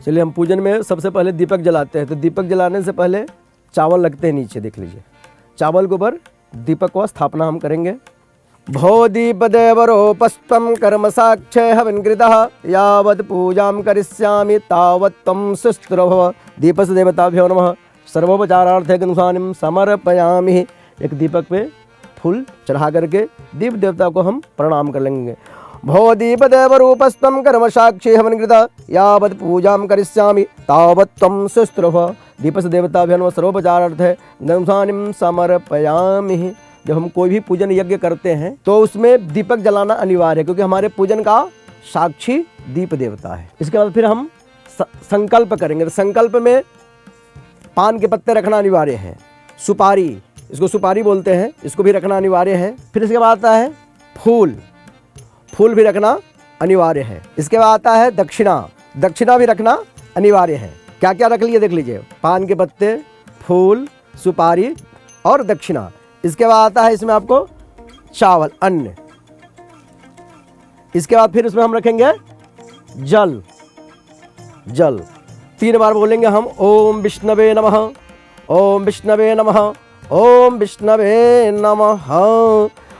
चलिए हम पूजन में सबसे पहले दीपक जलाते हैं। तो दीपक जलाने से पहले चावल लगते हैं नीचे, देख लीजिए। चावल के ऊपर दीपक को स्थापना हम करेंगे। भो दीपदेवरोपस्त्वं कर्म साक्षे हविन्कृतः यावत् पूजां करिष्यामि तावत् त्वं सुस्थिरो भव। दीपस्य देवताभ्यो नमः सर्वोपचारार्थे गन्धानिं समर्पयामि। एक दीपक पे फूल चढ़ा करके दीप देवता को हम प्रणाम कर लेंगे। भो दीपदेवरूपस्त्वं कर्म साक्षी हविन्कृतः यावत् पूजां करिष्यामि तावत् त्वं सुस्थिरो भव। दीपस्य देवताभ्यो नमः सर्वोपचारार्थे गन्धानिं समर्पयामि। जब हम कोई भी पूजन यज्ञ करते हैं तो उसमें दीपक जलाना अनिवार्य है, क्योंकि हमारे पूजन का साक्षी दीप देवता है। इसके बाद फिर हम संकल्प करेंगे। तो संकल्प में पान के पत्ते रखना अनिवार्य है, सुपारी, इसको सुपारी बोलते हैं, इसको भी रखना अनिवार्य है। फिर इसके बाद आता है फूल, फूल भी रखना अनिवार्य है। इसके बाद आता है दक्षिणा, दक्षिणा भी रखना अनिवार्य है। क्या क्या रख लिए देख लीजिए, पान के पत्ते, फूल, सुपारी और दक्षिणा। इसके बाद आता है इसमें आपको चावल, अन्न। इसके बाद फिर इसमें हम रखेंगे जल, जल 3 बार बोलेंगे हम। ओम विष्णवे नमः, ओम विष्णवे नमः, ओम विष्णवे नमः।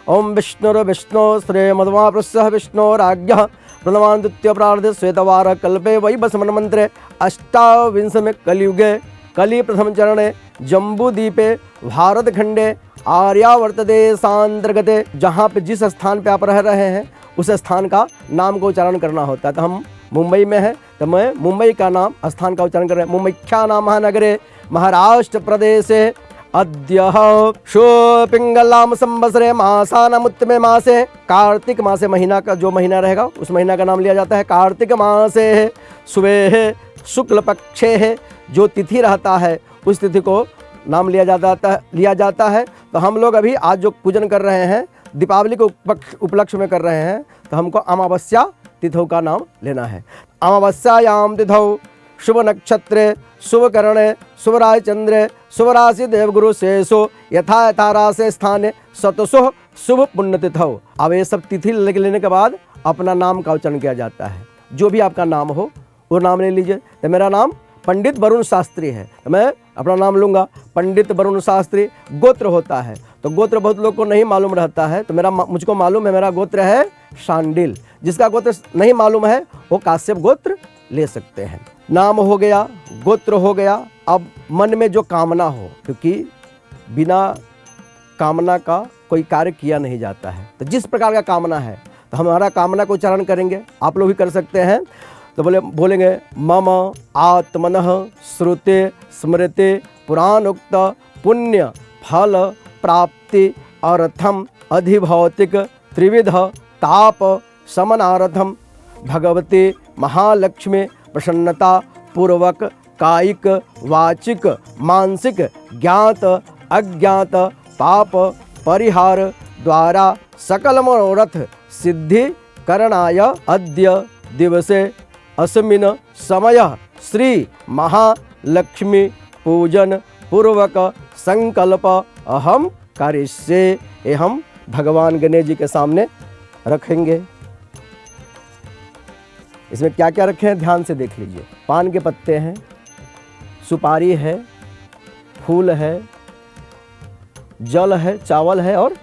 ओम विष्णुर्विष्णु श्रीमद्महापुरुषः विष्णुराज्ञः प्रणवान् द्वितीय प्रार्थे श्वेतवार कल्पे वैवस्वन् मंत्रे अष्टाविंशमे कलियुगे कलि प्रथम चरणे जम्बूदीपे भारत खंडे आर्यावर्तते सांतर्गते। जहाँ पे जिस स्थान पे आप रह रहे हैं उस स्थान का नाम का उच्चारण करना होता है। तो हम मुंबई में है तो मैं मुंबई का नाम, स्थान का उच्चारण कर रहे हैं। मुंबईख्या नाम महानगरे महाराष्ट्र प्रदेशे अद्य पिंगलाम संवत्सरे मासानामुत्तमे मासे। कार्तिक मासे, महीना का जो महीना रहेगा उस महीना का नाम लिया जाता है। कार्तिक मासे सुबह शुक्ल पक्षे है, जो तिथि रहता है उस तिथि को नाम लिया जाता है। तो हम लोग अभी आज जो पूजन कर रहे हैं दीपावली के उपलक्ष्य में कर रहे हैं, तो हमको अमावस्या तिथौ का नाम लेना है। अमावस्यायाम तिथौ शुभ नक्षत्रे शुभ करणे शुभ राय चंद्रे शुभ राशि देवगुरु शेषो यथा यथा राशि स्थाने सतसो शुभ पुण्य तिथौ। अब ये सब तिथि लेने के बाद अपना नाम का उच्चारण किया जाता है। जो भी आपका नाम हो वो नाम ले लीजिए। तो मेरा नाम पंडित वरुण शास्त्री है, तो मैं अपना नाम लूँगा पंडित वरुण शास्त्री। गोत्र होता है तो गोत्र बहुत लोग को नहीं मालूम रहता है, तो मुझको मालूम है, मेरा गोत्र है शांडिल। जिसका गोत्र नहीं मालूम है वो काश्यप गोत्र ले सकते हैं। नाम हो गया, गोत्र हो गया। अब मन में जो कामना हो, क्योंकि बिना कामना का कोई कार्य किया नहीं जाता है। तो जिस प्रकार का कामना है तो हमारा कामना को उच्चारण करेंगे, आप लोग भी कर सकते हैं। तो बोलेंगे मम आत्मनः श्रुते स्मृते पुराणोक्त पुण्य फल प्राप्ति अर्थम अधिभौतिक त्रिविध ताप समनार्थम भगवती महालक्ष्मी प्रसन्नता पूर्वक कायिक वाचिक मानसिक ज्ञात अज्ञात पाप परिहार द्वारा सकल मनोरथ सिद्धि करणाय अद्य दिवसे अस्मिन् समय श्री महालक्ष्मी पूजन पूर्वक संकल्प अहम करिष्ये। ये हम भगवान गणेश जी के सामने रखेंगे। इसमें क्या क्या रखे हैं ध्यान से देख लीजिए। पान के पत्ते हैं, सुपारी है, फूल है, जल है, चावल है और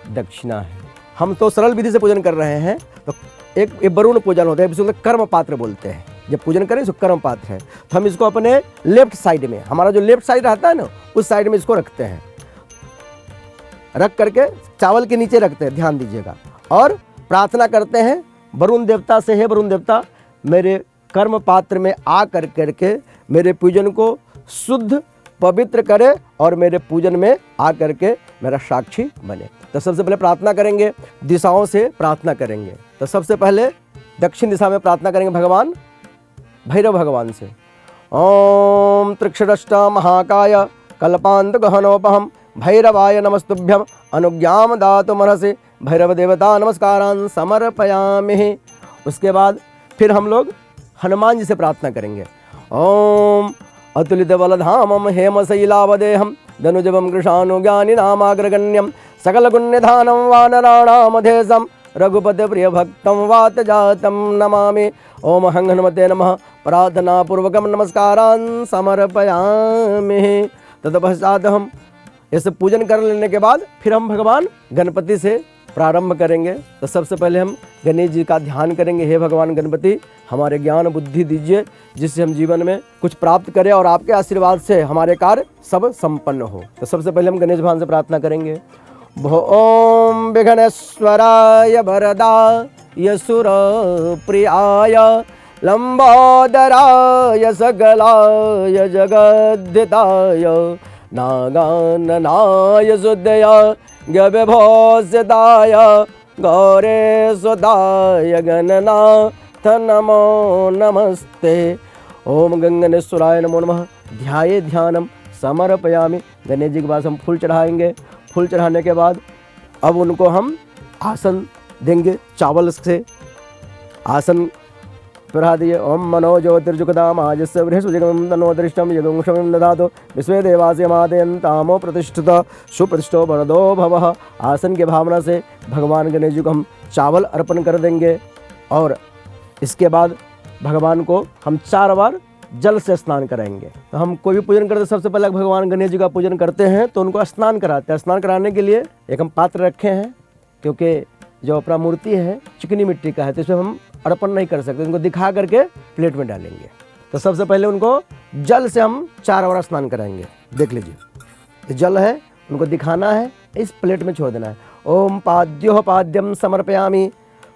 दक्षिणा है। हम तो सरल विधि से पूजन कर रहे हैं। तो एक वरुण पूजन होता है, इसको कर्म पात्र बोलते हैं। जब पूजन करें तो कर्म पात्र है। तो हम इसको अपने लेफ्ट साइड में, हमारा जो लेफ्ट साइड रहता है ना, उस साइड में इसको रखते हैं। रख करके चावल के नीचे रखते हैं, ध्यान दीजिएगा। और प्रार्थना करते हैं वरुण देवता से, हे वरुण देवता मेरे कर्म पात्र में आ करके मेरे पूजन को शुद्ध पवित्र करे और मेरे पूजन में आ करके मेरा साक्षी बने। तो सबसे पहले प्रार्थना करेंगे, दिशाओं से प्रार्थना करेंगे। तो सबसे पहले दक्षिण दिशा में प्रार्थना करेंगे भगवान भैरव भगवान से। ओम त्रिक्षरष्ट महाकाय कल्पांत गहनोपहम भैरवाय नमस्तुभ्यम अनुज्ञाम दातु मनसि भैरव देवता नमस्कारान् समर्पयामि। उसके बाद फिर हम लोग हनुमान जी से प्रार्थना करेंगे। ओम अतुलित बलधामम हेमशैलावदेहम धनुजवम कृशानुज्ञानिनामाग्रगण्यम सकल गुण्यधानम वानराणामधेशम रघुपति प्रिय भक्तं वात जातं नमामि। ओम हं हनुमते नमः। प्रार्थना पूर्वकम नमस्कारान् समर्पयामि। तत्पश्चात हम इसे पूजन कर लेने के बाद फिर हम भगवान गणपति से प्रारंभ करेंगे। तो सबसे पहले हम गणेश जी का ध्यान करेंगे। हे भगवान गणपति, हमारे ज्ञान बुद्धि दीजिए, जिससे हम जीवन में कुछ प्राप्त करें और आपके आशीर्वाद से हमारे कार्य सब संपन्न हो। तो सबसे पहले हम गणेश भगवान से प्रार्थना करेंगे। ओम विघ्नेश्वराय वरदाय सुरप्रियाय लंबोदराय सकलाय जगद्धिताय नागाननाय शुद्धय विभोषिताय गौरेशुदाय गणनाथ नमो नमस्ते। ओम गंगनेश्वराय नमो नमः। ध्याये ध्यानम समर्पयामि। गणेश जी के पास हम फूल चढ़ाएंगे। फूल चढ़ाने के बाद अब उनको हम आसन देंगे। चावल से आसन चढ़ा दिए। ओम मनो ज्योतिर्जुगदाम आजस्य बृहस्पतिगम तनो दृष्टम यगुंशम दधातु विश्वे देवास्य मादयन्तामो प्रतिष्ठित सुप्रतिष्ठो वरदो भवः। आसन की भावना से भगवान गणेश जी को हम चावल अर्पण कर देंगे और इसके बाद भगवान को हम 4 बार जल से स्नान कराएंगे। तो हम कोई भी पूजन करते सबसे पहले भगवान गणेश जी का पूजन करते हैं तो उनको स्नान कराते हैं। स्नान कराने के लिए एक हम पात्र रखे हैं, क्योंकि जो अपना मूर्ति है चिकनी मिट्टी का है तो इसमें हम अर्पण नहीं कर सकते, उनको दिखा करके प्लेट में डालेंगे। तो सबसे पहले उनको जल से हम 4 बार स्नान कराएंगे। देख लीजिए, ये जल है, उनको दिखाना है, इस प्लेट में छोड़ देना है। ओम पाद्यो पाद्यम समर्पयामि,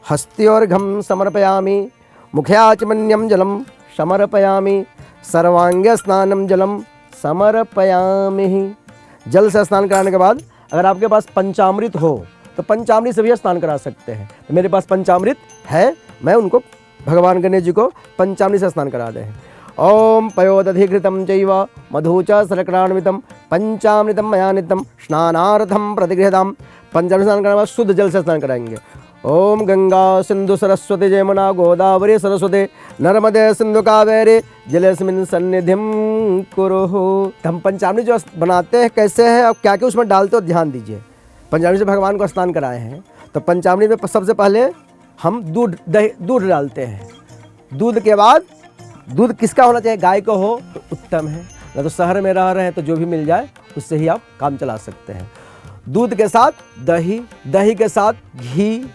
हस्त्योर्घम समर्पयामि, मुख्याचमन्यम जलम समर्पयामि, सर्वांग स्नानम जलम समर्पयामि। जल से स्नान कराने के बाद अगर आपके पास पंचामृत हो तो पंचामृत से भी स्नान करा सकते हैं। तो मेरे पास पंचामृत है, मैं उनको भगवान गणेश जी को पंचामृत से स्नान करा दे। ओम पयोदधिघृतं चैव मधु च शर्करान्वितं पंचामृतं मया नित्यं स्नानार्थं प्रतिगृह्यताम्। पंचामृत स्नान करने के बाद शुद्ध जल से स्नान कराएंगे। ओम गंगा सिंधु सरस्वती जयमुना गोदावरी सरस्वती नर्मदे सिंधु कावेरी जलेस्मिन् सन्निधिं कुरुः। हम पंचामृत जो बनाते हैं कैसे है और क्या क्या उसमें डालते हो ध्यान दीजिए। पंचामृत से भगवान को स्नान कराए हैं तो पंचामृत में सबसे पहले हम दूध डालते हैं। दूध के बाद दूध किसका होना चाहिए? गाय को हो तो उत्तम है, ना तो शहर में रह रहे हैं तो जो भी मिल जाए उससे ही आप काम चला सकते हैं। दूध के साथ दही, दही के साथ घी,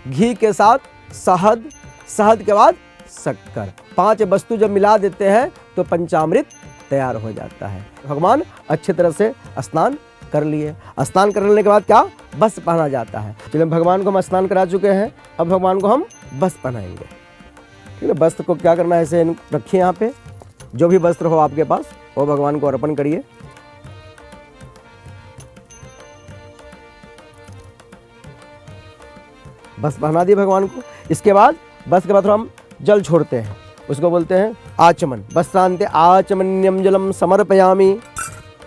घी के साथ शहद, शहद के बाद शक्कर, 5 वस्तु जब मिला देते हैं तो पंचामृत तैयार हो जाता है। भगवान अच्छी तरह से स्नान कर लिए। स्नान करने के बाद क्या वस्त्र पहना जाता है। चलिए भगवान को हम स्नान करा चुके हैं, अब भगवान को हम वस्त्र पहनाएंगे। ठीक है, वस्त्र को क्या करना है, ऐसे रखिए यहाँ पे, जो भी वस्त्र हो आपके पास वो भगवान को अर्पण करिए। वस्त्र पहना दिए भगवान को। इसके बाद वस्त्र के बाद हम जल छोड़ते हैं, उसको बोलते हैं आचमन। वस्त्रांते आचमन्यम जलम समर्पयामि।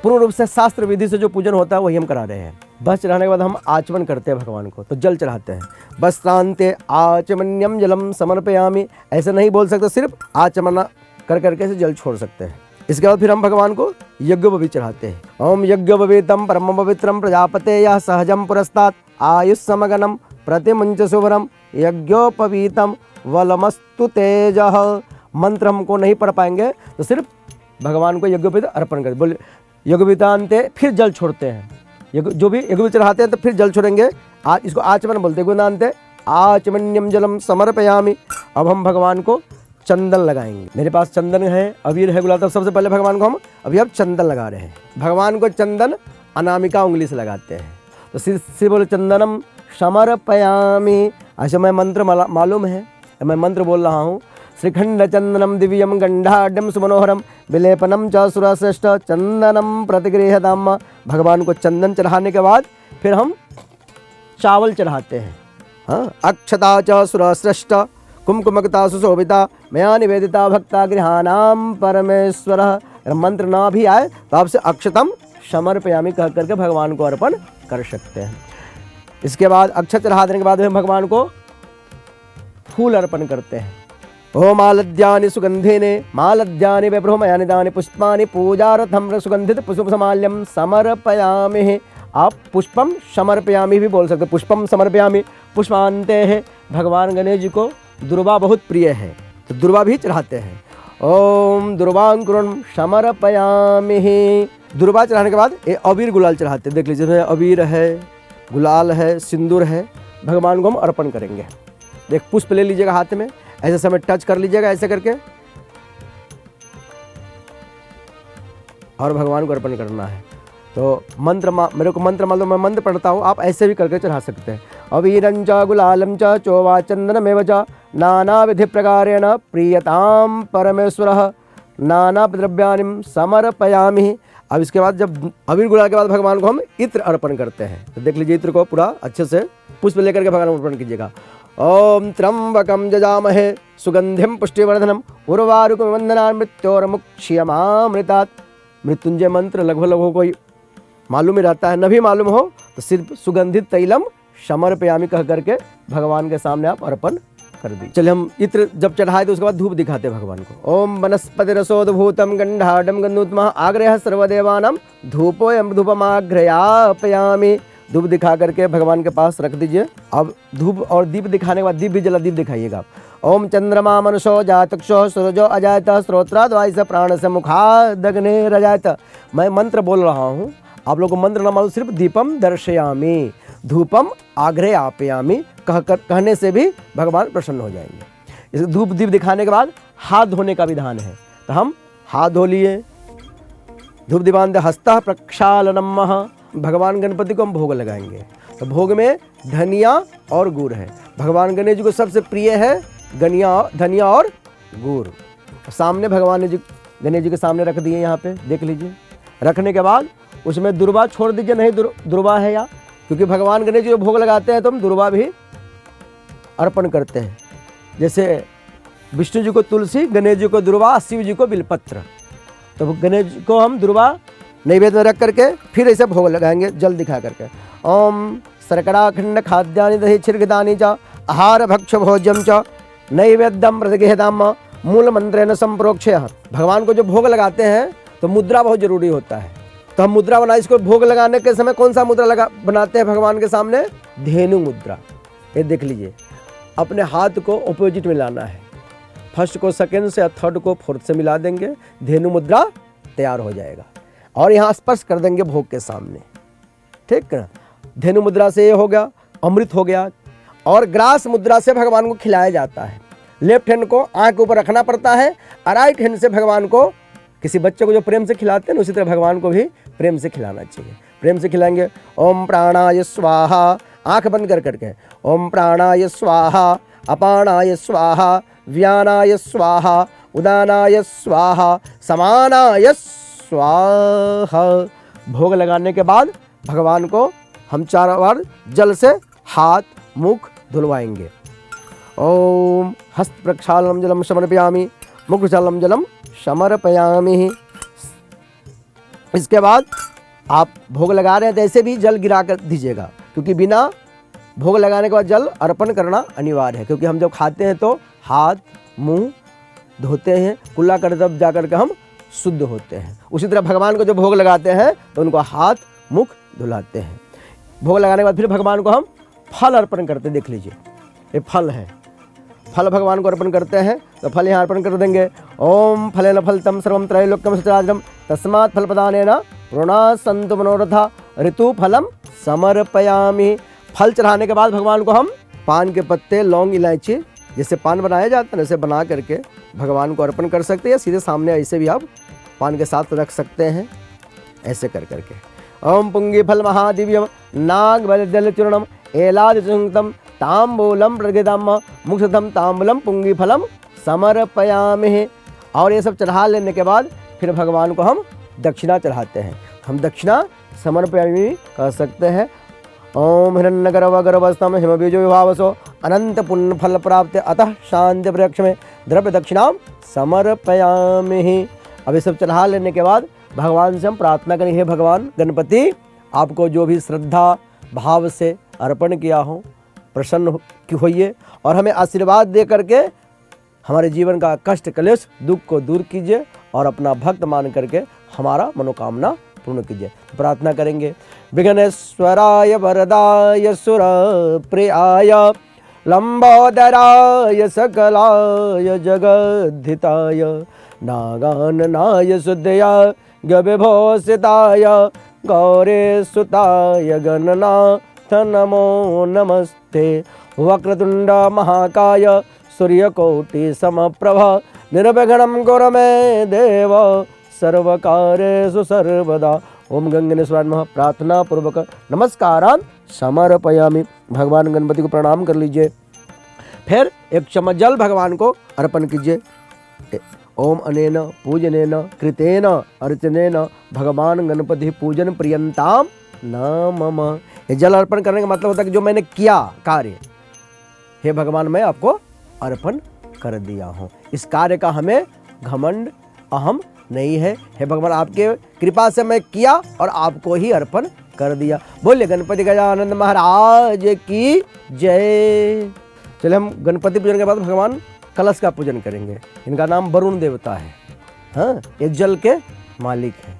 पूर्ण रूप से शास्त्र विधि से जो पूजन होता है वही हम करा रहे हैं। बस चढ़ाने के बाद हम आचमन करते हैं भगवान को, तो जल चढ़ाते हैं। वस्त्रांते आचमन्यम जलम समर्पयामि, ऐसे नहीं बोल सकते, सिर्फ आचमन कर करके से जल छोड़ सकते हैं। इसके बाद फिर हम भगवान को यज्ञोपवीत चढ़ाते हैं। ओम यज्ञोपवीतम परम पवित्रम प्रजापते यह सहजम पुरस्तात् आयुष्समगनम प्रतिमुंच सुवरम यज्ञोपवीतम वलमस्तु तेजः। मंत्र हमको नहीं पढ़ पाएंगे तो सिर्फ भगवान को यज्ञोपवीत अर्पण कर बोले। यज्ञोपवीतांते फिर जल छोड़ते हैं, जो भी यज्ञोपवीत चढ़ाते हैं तो फिर जल छोड़ेंगे। आज इसको आचमन बोलते हैं। गुणांते आचमन्यम जलम समर्पयामि। अब हम भगवान को चंदन लगाएंगे। मेरे पास चंदन है, अबीर है, गुलाब। सबसे पहले भगवान को हम अभी अब चंदन लगा रहे हैं। भगवान को चंदन अनामिका उंगली से लगाते हैं। तो सिर बोले चंदनम समर्पयामि। अच्छा, मैं मंत्र मालूम है, मैं मंत्र बोल रहा हूँ। श्रीखंड चंदनम दिव्यम गंधाढ्यम सुमनोहरम विलेपनम च सुरश्रेष्ठ चंदनम प्रतिगृह्यताम्। भगवान को चंदन चढ़ाने के बाद फिर हम चावल चढ़ाते हैं। हाँ, अक्षता च सुरश्रेष्ठ कुमकुमकता सुशोभिता मया निवेदिता भक्ता गृहाणाम परमेश्वर। मंत्र ना भी आए तो आपसे अक्षतम समर्पयामि कह करके भगवान को अर्पण कर सकते हैं। इसके बाद अक्षत चढ़ा देने के बाद हम भगवान को फूल अर्पण करते हैं। ओम मालद्यानि सुगंधिने मालद्यानि वैब्रह्मयानि दानि पुष्पानि पूजार्थं सुगंधित पुष्पसमाल्यं समर्पयामि। आप पुष्पम समर्पयामि भी बोल सकते हैं। पुष्पम समर्पयामि, पुष्पांते है। भगवान गणेश जी को दुर्वा बहुत प्रिय है, तो दुर्वा भी चढ़ाते हैं। ओम दुर्वांकुरम समर्पयामि। दुर्वा चढ़ाने के बाद ये अबीर गुलाल चढ़ाते हैं। देख लीजिए, इसमें अबीर है, गुलाल है, सिंदूर है, भगवान को हम अर्पण करेंगे। एक पुष्प ले लीजिएगा हाथ में, ऐसे समय टच कर लीजिएगा ऐसे करके, और भगवान को अर्पण करना है। तो मंत्र मेरे को मंत्र मालूम, मैं मंत्र पढ़ता हूँ, आप ऐसे भी करके चढ़ा सकते हैं। अवीरंच गुलालम च चोवा चंदनमेव च नाना विधि प्रकारेण प्रियताम परमेश्वरः नाना द्रव्यानि समर्पयामि। अब इसके बाद जब अबीर गुलाल के बाद भगवान को हम इत्र अर्पण करते हैं। तो देख लीजिए, इत्र को पूरा अच्छे से पुष्प लेकर के भगवान को अर्पण कीजिएगा। ओम त्र्यंबकम जजामहे सुगंधिम पुष्टिवर्धनम उर्वारुकम वंदनान् मृत्योर्मुक्ष्यमामृतात्। मृत्युंजय मंत्र लगभग लोगों को मालूम ही रहता है, न भी मालूम हो तो सिर्फ सुगंधित तैलम समर्पयामि कह करके भगवान के सामने आप अर्पण कर दी। चलिए, हम इत्र जब चढ़ाए तो उसके बाद धूप दिखाते हैं भगवान को। ओम वनस्पति रसोद्भूतम गंधाढ्यम गन्धूत्मः आग्रह सर्वदेवानां धूपोयम धूपमाग्रयापयामि। धूप दिखा करके भगवान के पास रख दीजिए। अब धूप और दीप दिखाने के बाद दीप भी जला दीप दिखाइएगा। ओम चंद्रमा मनुषो जातक्षो सूरजो अजायत श्रोत्राद्वायस प्राण से मुखादग्ने रजायत। मैं मंत्र बोल रहा हूँ, आप लोगों को मंत्र न मालूम, सिर्फ दीपम दर्शयामि धूपम आग्रयापयामि कहने से भी भगवान प्रसन्न हो जाएंगे। इस धूप दीप दिखाने के बाद हाथ धोने का विधान है, तो हम हाथ धो लिए। धूप दीपान दे हस्तः प्रक्षालनम। भगवान गणपति को हम भोग लगाएंगे, तो भोग में धनिया और गुड़ है। भगवान गणेश जी को सबसे प्रिय है धनिया और गुड़। सामने भगवान जी गणेश जी के सामने रख दिए, यहाँ पे देख लीजिए। रखने के बाद उसमें दुर्वा छोड़ दीजिए, नहीं दुर्वा है या, क्योंकि भगवान गणेश जी को भोग लगाते हैं तो हम दुर्वा भी अर्पण करते हैं। जैसे विष्णु जी को तुलसी, गणेश जी को दुर्वा, शिव जी को बिलपत्र। तो गणेश जी को हम दुर्वा नैवेद्य में रख करके फिर ऐसे भोग लगाएंगे जल दिखा करके। ओम शर्कराखंड खाद्यानि दही छिर्गदानि च आहार भक्ष भोज्यम च नैवेद्यम प्रतिगृह्यताम मूल मंत्रेण संप्रोक्ष्य। भगवान को जो भोग लगाते हैं तो मुद्रा बहुत जरूरी होता है, तो हम मुद्रा बनाए। इसको भोग लगाने के समय कौन सा मुद्रा बनाते हैं भगवान के सामने? धेनु मुद्रा। ये देख लीजिए, अपने हाथ को ऑपोजिट में लाना है। फर्स्ट को सेकंड से, थर्ड को फोर्थ से मिला देंगे, धेनु मुद्रा तैयार हो जाएगा। और यहाँ स्पर्श कर देंगे भोग के सामने, ठीक है। धेनु मुद्रा से ये हो गया, अमृत हो गया। और ग्रास मुद्रा से भगवान को खिलाया जाता है। लेफ्ट हैंड को आंख के ऊपर रखना पड़ता है, और राइट हैंड से भगवान को, किसी बच्चे को जो प्रेम से खिलाते हैं उसी तरह भगवान को भी प्रेम से खिलाना चाहिए। प्रेम से खिलाएंगे। ओम प्राणाय स्वाहा, आंख बंद कर करके। ओम प्राणाय स्वाहा, अपानाय स्वाहा, व्यानाय स्वाहा, उदानाय स्वाहा, समानाय स्वाहा। भोग लगाने के बाद भगवान को हम 4 बार जल से हाथ मुख धुलवाएंगे। ओम हस्त प्रक्षालनम जलम समर्पयामि, मुख जलम जलम समर्पयामि। इसके बाद आप भोग लगा रहे हैं तो ऐसे भी जल गिरा कर दीजिएगा, क्योंकि बिना भोग लगाने के बाद जल अर्पण करना अनिवार्य है। क्योंकि हम जब खाते हैं तो हाथ मुंह धोते हैं, कुल्ला कर तब जा कर के हम शुद्ध होते हैं। उसी तरह भगवान को जो भोग लगाते हैं तो उनको हाथ मुख धुलाते हैं। भोग लगाने के बाद फिर भगवान को हम फल अर्पण करते हैं। देख लीजिए, ये फल है, फल भगवान को अर्पण करते हैं, तो फल यहाँ अर्पण कर देंगे। ओम फलेन फलतम सर्वम त्रैलोक्यम सचराचरम तस्मात् फलप्रदानेन पूर्णासन्तु मनोरथा ऋतु फलम समर्पयामि। फल चढ़ाने के बाद भगवान को हम पान के पत्ते, लौंग, इलायची, जैसे पान बनाया जाता है वैसे बना करके भगवान को अर्पण कर सकते हैं, या सीधे सामने ऐसे भी आप पान के साथ रख सकते हैं, ऐसे कर करके। ओम पुंगी फल महादिव्यम नाग बल चूर्णम एलादिसंयुक्तम तांबूलम प्रगदाम मुक्षतम तांबूलम पुंगी फलम समर्पयामि। और ये सब चढ़ा लेने के बाद फिर भगवान को हम दक्षिणा चढ़ाते हैं। हम दक्षिणा समर्पयामि कह सकते हैं। ओम हिरण्यगर्भगर्भस्थम हिमबीजो विभावसो अनंत पुण्य फल प्राप्त अतः शांति प्रयक्ष में द्रव्य दक्षिणा समर्पयामि। अब ये सब चढ़ा लेने के बाद भगवान से हम प्रार्थना करें, हे भगवान गणपति, आपको जो भी श्रद्धा भाव से अर्पण किया हो प्रसन्न होइए और हमें आशीर्वाद दे करके हमारे जीवन का कष्ट क्लेश दुख को दूर कीजिए और अपना भक्त मान करके हमारा मनोकामना पूर्ण कीजिए। प्रार्थना करेंगे। विघ्नेश्वराय वरदाय सुरप्रियाय लंबोदराय सकलाय जगद्धिताय नागाननाय शुद्धयाय विभूषिताय गौरीसुताय गणनाथ नमो नमस्ते। वक्रतुंड महाकाय सूर्यकोटि समप्रभा निर्विघ्नं कुरु मे देव सर्वकार्येषु सर्वदा। ओम गंगेश्वराय नमः। प्रार्थना पूर्वक नमस्कारान् समर्पयामि। भगवान गणपति को प्रणाम कर लीजिए। फिर एक चम्मच जल भगवान को अर्पण कीजिए। ओम अनेन पूजनेन कृतेन अर्चनेन भगवान गणपति पूजन प्रियंताम न मम। ये जल अर्पण करने का मतलब होता है कि जो मैंने किया कार्य, हे भगवान मैं आपको अर्पण कर दिया हूँ। इस कार्य का हमें घमंड अहम नहीं है। हे भगवान आपके कृपा से मैं किया और आपको ही अर्पण कर दिया। बोलिए गणपति गजानन महाराज की जय। चलिए हम गणपति पूजन के बाद भगवान कलश का पूजन करेंगे। इनका नाम वरुण देवता है। हाँ, ये जल के मालिक है।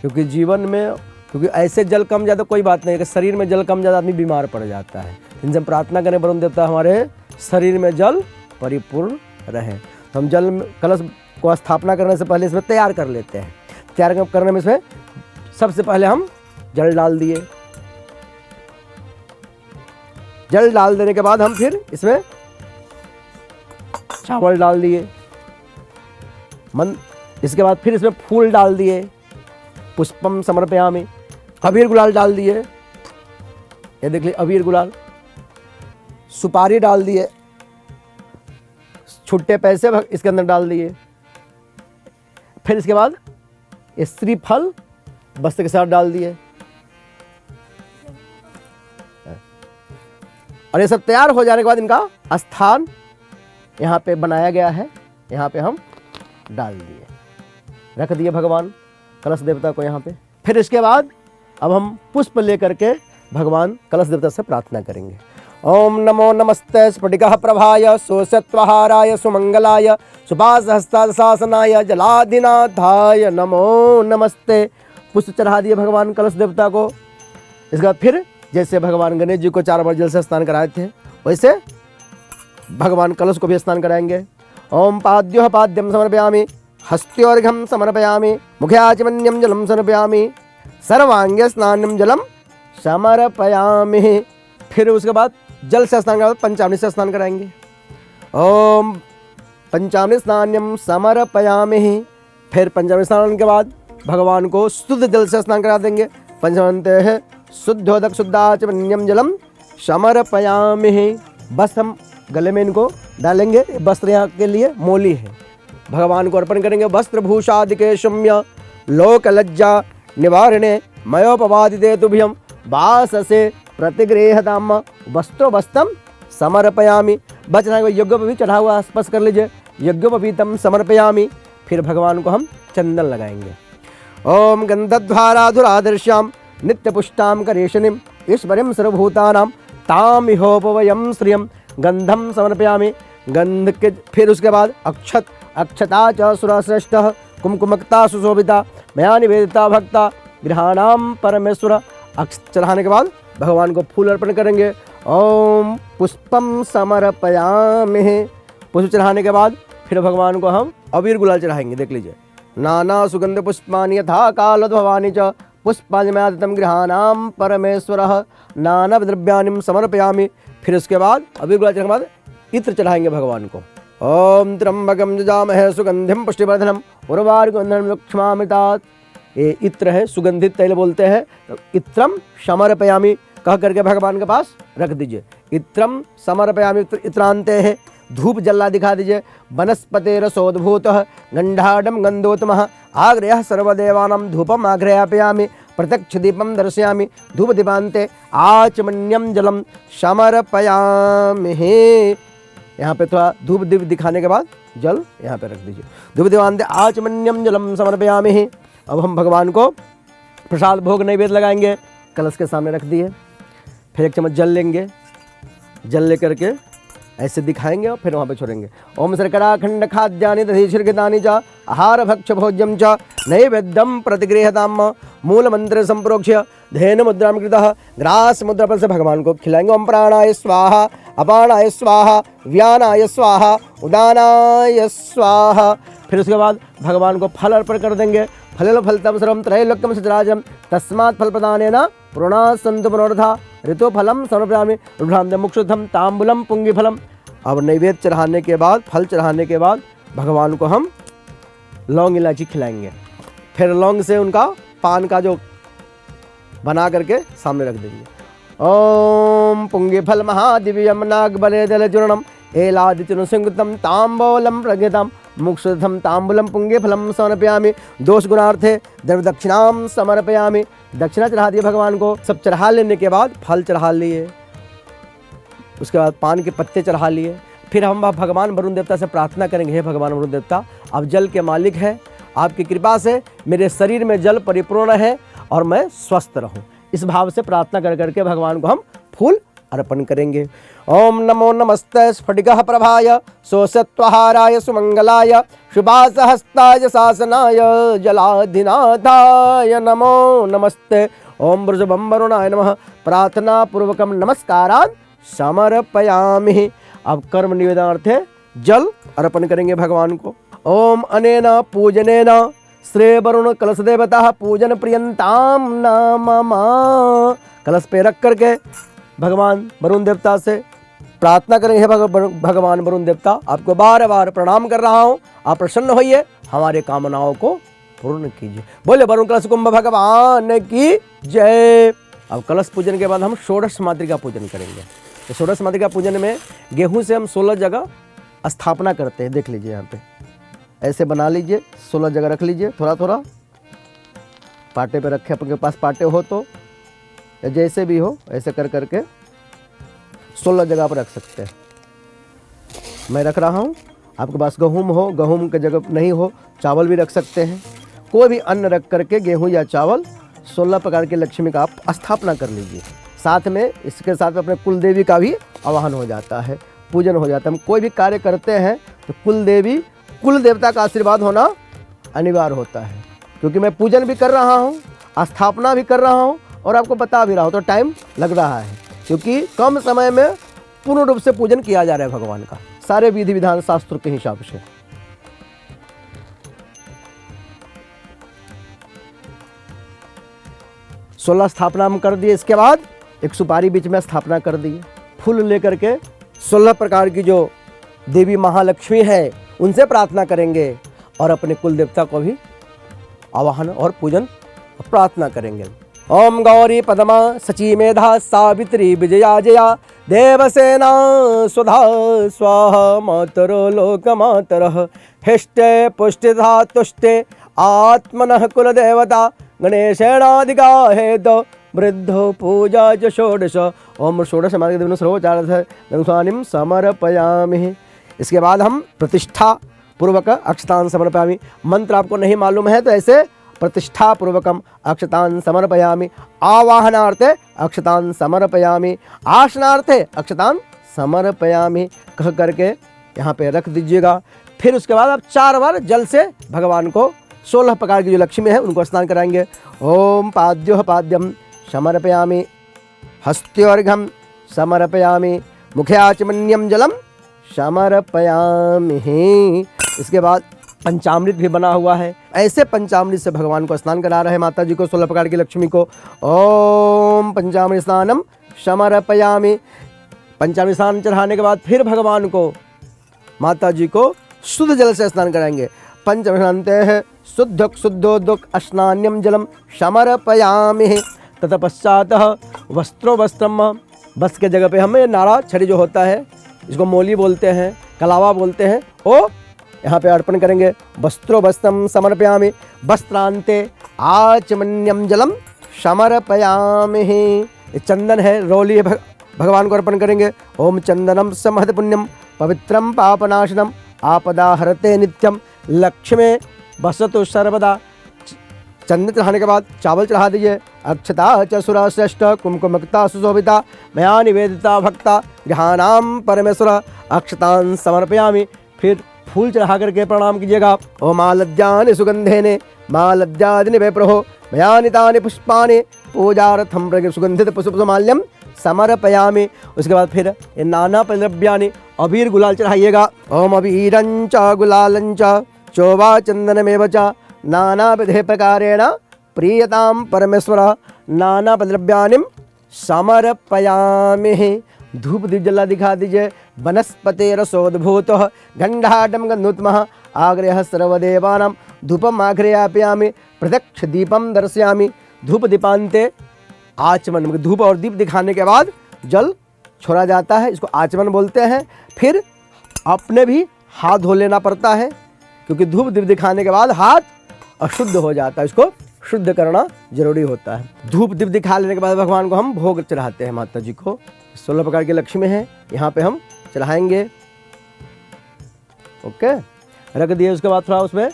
क्योंकि जीवन में ऐसे जल कम ज़्यादा कोई बात नहीं है कि शरीर में जल कम ज़्यादा आदमी बीमार पड़ जाता है। इनसे हम प्रार्थना करें वरुण देवता हमारे शरीर में जल परिपूर्ण रहे। तो हम जल कलश को स्थापना करने से पहले इसमें तैयार कर लेते हैं। तैयार करने में इसमें सबसे पहले हम जल डाल दिए। जल डाल देने के बाद हम फिर इसमें चावल डाल दिए। इसके बाद फिर इसमें फूल डाल दिए। पुष्पम समर्पयामि। अबीर गुलाल डाल दिए। ये देख लीजिए अबीर गुलाल। सुपारी डाल दिए। छुट्टे पैसे इसके अंदर डाल दिए। फिर इसके बाद ये श्रीफल वस्त्र के साथ डाल दिए। और ये सब तैयार हो जाने के बाद इनका स्थान यहाँ पे बनाया गया है। यहाँ पे हम डाल दिए, रख दिए भगवान कलश देवता को यहाँ पे। फिर इसके बाद अब हम पुष्प लेकर के भगवान कलश देवता से प्रार्थना करेंगे। ओम नमो नमस्ते स्फटिकः प्रभाय सुसत्वहाराय सुमंगलाय सुभासहस्ताशासनाय जलाधिनाथाय नमो नमस्ते। पुष्प चढ़ा दिए भगवान कलश देवता को। इसके बाद फिर जैसे भगवान गणेश जी को 4 बार जल से स्नान कराए थे, वैसे भगवान कलश को भी स्नान कराएंगे। ओम पाद्योः पाद्यम समर्पयामि, हस्त्योर्घ्यं समर्पयामि, मुखे आचमन्यं जलम समर्पयामि, सर्वांगे स्नानम जलम समर्पयामि। फिर उसके बाद जल से स्नान के बाद पंचामृत से स्नान कराएंगे। ओम पंचामृत स्नान्यम समर्पयामि। फिर पंचामृत स्नान के बाद भगवान को शुद्ध जल से स्नान करा देंगे। पंचामृत है शुद्धोदक शुद्धाचमन्यम जलम समर्पयामि। बस हम गले में इनको डालेंगे। वस्त्र यहाँ के लिए मोली है, भगवान को अर्पण करेंगे। वस्त्र भूषादिके शम्य लोक लज्जा निवारणे मयोपवादिते तुभ्यम वास से प्रतिगृहताम वस्त्रो वस्त्रम समर्पयामि। बचना यज्ञ पर भी चढ़ा हुआ स्पर्श कर लीजिए। यज्ञोपवीतम समर्पयामि। फिर भगवान को हम चंदन लगाएंगे। ओम गंधध्वाराधुरादर्श्याम नित्य पुष्टाम करेशनिम ईश्वरीम सर्वभूतानाम ताम इहोपवयम श्रियम गंधम समर्पयामि। गंध के फिर उसके बाद अक्षता च सुरश्रेष्ठ कुमकुमक्ता सुशोभिता मया निवेदिता भक्ता गृहाणाम परमेश्वर। चढ़ाने के बाद भगवान को फूल अर्पण करेंगे। ओम पुष्पम समर्पयामि। पुष्प चढ़ाने के बाद फिर भगवान को हम अबीर गुलाल चढ़ाएंगे। देख लीजिए। नाना सुगंध पुष्पानि यथा कालद्भवानि च पुष्पानि मया दत्तं गृहाणाम परमेश्वरः नाना द्रव्यानि समर्पयामि। फिर उसके बाद अबीर गुलाल चढ़ाने के बाद इत्र चढ़ाएंगे भगवान को। ओम त्र्यंबकं यजामहे सुगंधिं पुष्टिवर्धनम् उर्वारुकं लक्ष्मामितात्। ये इत्र है, सुगंधित तैल बोलते हैं। तो इत्रम समर्पयामि कह करके भगवान के पास रख दीजिए। इत्रम समर्पयामि। इत्रांते है धूप जल्ला दिखा दीजिए। वनस्पते रसोद्भूत गंधाडम गंधोत्तमः आग्रह सर्वदेवानां धूपम आग्रयापयामि प्रत्यक्ष दीपम दर्शयामि धूप दीपांते आचमन्यम जलम समर्पयामि। यहाँ पे थोड़ा धूप दीप दिखाने के बाद जल यहाँ पे रख दीजिए। धूप दीपांते आचमन्यम जलम समर्पयामि। अब हम भगवान को प्रसाद भोग नैवेद्य लगाएंगे। कलश के सामने रख दिए। फिर एक चम्मच जल लेंगे। जल लेकर के ऐसे दिखाएंगे और फिर वहाँ पे छोड़ेंगे। ओम शर्करा खंड खाद्यानि दधि शिर्घितानि च आहार भक्ष भोज्यम च नैवेद्यम प्रतिगृहताम मूल मंत्र संप्रोक्ष्य धेन मुद्रा कृतः ग्रास मुद्रा पर से भगवान को खिलाएंगे। ओम प्राणाय स्वाहा अपानाय स्वाहा व्यानाय स्वाहा उदानाय स्वाहा। फिर उसके बाद भगवान को फल अर्पण कर देंगे। फल फलतम सर्वम त्रैलोक्यम सचराचरम तस्मात् फल प्रदानेन पुरुणा सन्तु मनोरथा ऋतु फलम समर्पयामि रुद्राम मुक्षुद्धम तांबूलम पुंगी फलम। अब नैवेद्य चढ़ाने के बाद, फल चढ़ाने के बाद भगवान को हम लौंग इलायची खिलाएंगे। फिर लौंग से उनका पान का जो बना करके सामने रख देंगे। ओम पुंगी फल महादिव्यम नाग बले दल चूर्णम एलादिचुन सिंगतम तांबूलम प्रज्ञतम मुक्षुद्धम तांबूलम पुंगे फलम समर्पयामि। दोष गुणार्थे द्रव्य दक्षिणाम समर्पयामि। दक्षिणा चढ़ा दिए भगवान को। सब चढ़ा लेने के बाद फल चढ़ा लिए, उसके बाद पान के पत्ते चढ़ा लिए। फिर हम भगवान वरुण देवता से प्रार्थना करेंगे, हे भगवान वरुण देवता, आप जल के मालिक हैं, आपकी कृपा से मेरे शरीर में जल परिपूर्ण है और मैं स्वस्थ रहूं। इस भाव से प्रार्थना कर करके भगवान को हम फूल अर्पण करेंगे। ओम नमो नमस्ते स्फटिकः प्रभाय सोषत्वहाराय सुमंगलाय शुभासहस्ताय शासनाय जलाधिनाथाय नमो नमस्ते। ओम वृषभं वरुणाय नमः प्रार्थना पूर्वकम नमस्कारान् समर्पयामि। अब कर्म निवेदनार्थे जल अर्पण करेंगे भगवान को। ओम अनेन पूजनेन श्रेय वरुण कलश देवता पूजन प्रियंताम नमः। कलश पे रख करके भगवान वरुण देवता से प्रार्थना करेंगे, भगवान वरुण देवता आपको बार बार प्रणाम कर रहा हूँ, आप प्रसन्न होइए, हमारे कामनाओं को पूर्ण कीजिए। बोले वरुण कलश कुंभ भगवान की जय। अब कलश पूजन के बाद हम षोडश मातृका पूजन करेंगे। तो षोडश मातृका पूजन में गेहूं से हम 16 जगह स्थापना करते हैं। देख लीजिए यहाँ पे ऐसे बना लीजिए, 16 जगह रख लीजिए, थोड़ा थोड़ा पाटे पे रखे, आपके पास पाटे हो तो या जैसे भी हो ऐसे कर करके 16 जगह पर रख सकते हैं। मैं रख रहा हूँ, आपके पास गेहूं हो, गेहूं की जगह नहीं हो चावल भी रख सकते हैं। कोई भी अन्न रख करके गेहूं या चावल 16 प्रकार की लक्ष्मी का आप स्थापना कर लीजिए। साथ में इसके साथ अपने कुल देवी का भी आवाहन हो जाता है, पूजन हो जाता है। हम कोई भी कार्य करते हैं तो कुल देवी, कुल देवता का आशीर्वाद होना अनिवार्य होता है, क्योंकि मैं पूजन भी कर रहा हूँ, स्थापना भी कर रहा हूँ और आपको बता भी रहा हूँ, तो टाइम लग रहा है, क्योंकि कम समय में पूर्ण रूप से पूजन किया जा रहा है भगवान का, सारे विधि विधान शास्त्र के हिसाब से। 16 स्थापना हम कर दिए। इसके बाद एक सुपारी बीच में स्थापना कर दी। फूल लेकर के 16 प्रकार की जो देवी महालक्ष्मी है उनसे प्रार्थना करेंगे और अपने कुल देवता को भी आवाहन और पूजन प्रार्थना करेंगे। ओम गौरी पद्मा सची मेधा सावित्री विजया जया देवसेना सुधा स्वाहा मातरो लोक मातरः हिष्टे पुष्टिधा तुष्टे आत्मनः कुल देवता गणेशेनाधिगाहेत वृद्धो पूजा च षोडश। ओम षोडश मार्ग देवनो सर्वोचारधनुषानिम समर्पयामि। इसके बाद हम प्रतिष्ठा पूर्वक अक्षतान समर्पयामि। मंत्र आपको नहीं मालूम है तो ऐसे प्रतिष्ठा पूर्वकम अक्षतान समर्पयामि। आवाहनार्थे अक्षतान समर्पयामि, आसनार्थे अक्षतान समर्पयामि कह करके यहाँ पे रख दीजिएगा। फिर उसके बाद आप 4 बार जल से भगवान को 16 प्रकार की जो लक्ष्मी है उनको स्नान कराएंगे। ओम पाद्योह पाद्यम समर्पयामि, हस्त्योर्घम समर्पयामि, मुख्याचमन्यम जलम समर्पयामि। इसके बाद पंचामृत भी बना हुआ है, ऐसे पंचामृत से भगवान को स्नान करा रहे हैं माता जी को, 16 प्रकार की लक्ष्मी को। ओम पंचामृत स्नानम समर्पयामि। पंचामृत स्नान चढ़ाने के बाद फिर भगवान को, माता जी को शुद्ध जल से स्नान कराएंगे। पंचमस्नाते शुद्ध शुद्धोदक स्नान्यम जलम समर्पयामि। तत्पश्चात वस्त्रो वस्त्रम, वस्त्र के जगह पे हमें नारा छड़ी जो होता है, इसको मोली बोलते हैं, कलावा बोलते हैं, वो यहाँ पे अर्पण करेंगे। वस्त्रो वस्त्रम समर्पयामि, वस्त्रांते आचमन्यम जलम समर्पयामि। ये चंदन है, रौली है, भगवान को अर्पण करेंगे। ओम चंदनम समहत पुण्यम पवित्रम पापनाशनम आपदा हरते नित्यम लक्ष्मे वसतु सर्वदा। चंदन चढ़ाने के बाद चावल चढ़ा दीजिए। अक्षता च सुरा श्रेष्ठ कुमकुमक्ता सुशोभिता मया निवेदिता भक्ता गृहाणाम परमेश्वर अक्षतान समर्पयामि। फिर फूल चढ़ा करके प्रणाम कीजिएगा। ओम मालद्यानि सुगंधेने मालद्यादिनि वैप्रहो मया नितानि पुष्पानि पूजार्थम सुगंधित पुष्पमाल्यम समर्पयामि। उसके बाद फिर ये नाना द्रव्यानि अबीर गुलाल चढ़ाइएगा। ओम अबीरंच गुलालंच चोवा चंदनमेव च नाना विधे प्रकारेण प्रीयताम परमेश्वर नाना द्रव्यानि समर्पयामि। धूप दीप जला दिखा दीजिए। वनस्पति रसोद्भूत गंधाडम गंधोत्तम आग्रह सर्वदेवानां धूपम आग्रयापयामि प्रत्यक्ष दीपम दर्शयामि। धूप दीपांते आचमन, धूप और दीप दिखाने के बाद जल छोड़ा जाता है, इसको आचमन बोलते हैं। फिर अपने भी हाथ धो लेना पड़ता है, क्योंकि धूप दीप दिखाने के बाद हाथ अशुद्ध हो जाता है, इसको शुद्ध करना जरूरी होता है। धूप दीप दिखा लेने के बाद भगवान को हम भोग चढ़ाते हैं। माता जी को 16 प्रकार की लक्ष्मी है, यहाँ पे हम चढ़ाएंगे। ओके, रख दिए। उसके बाद थोड़ा उसमें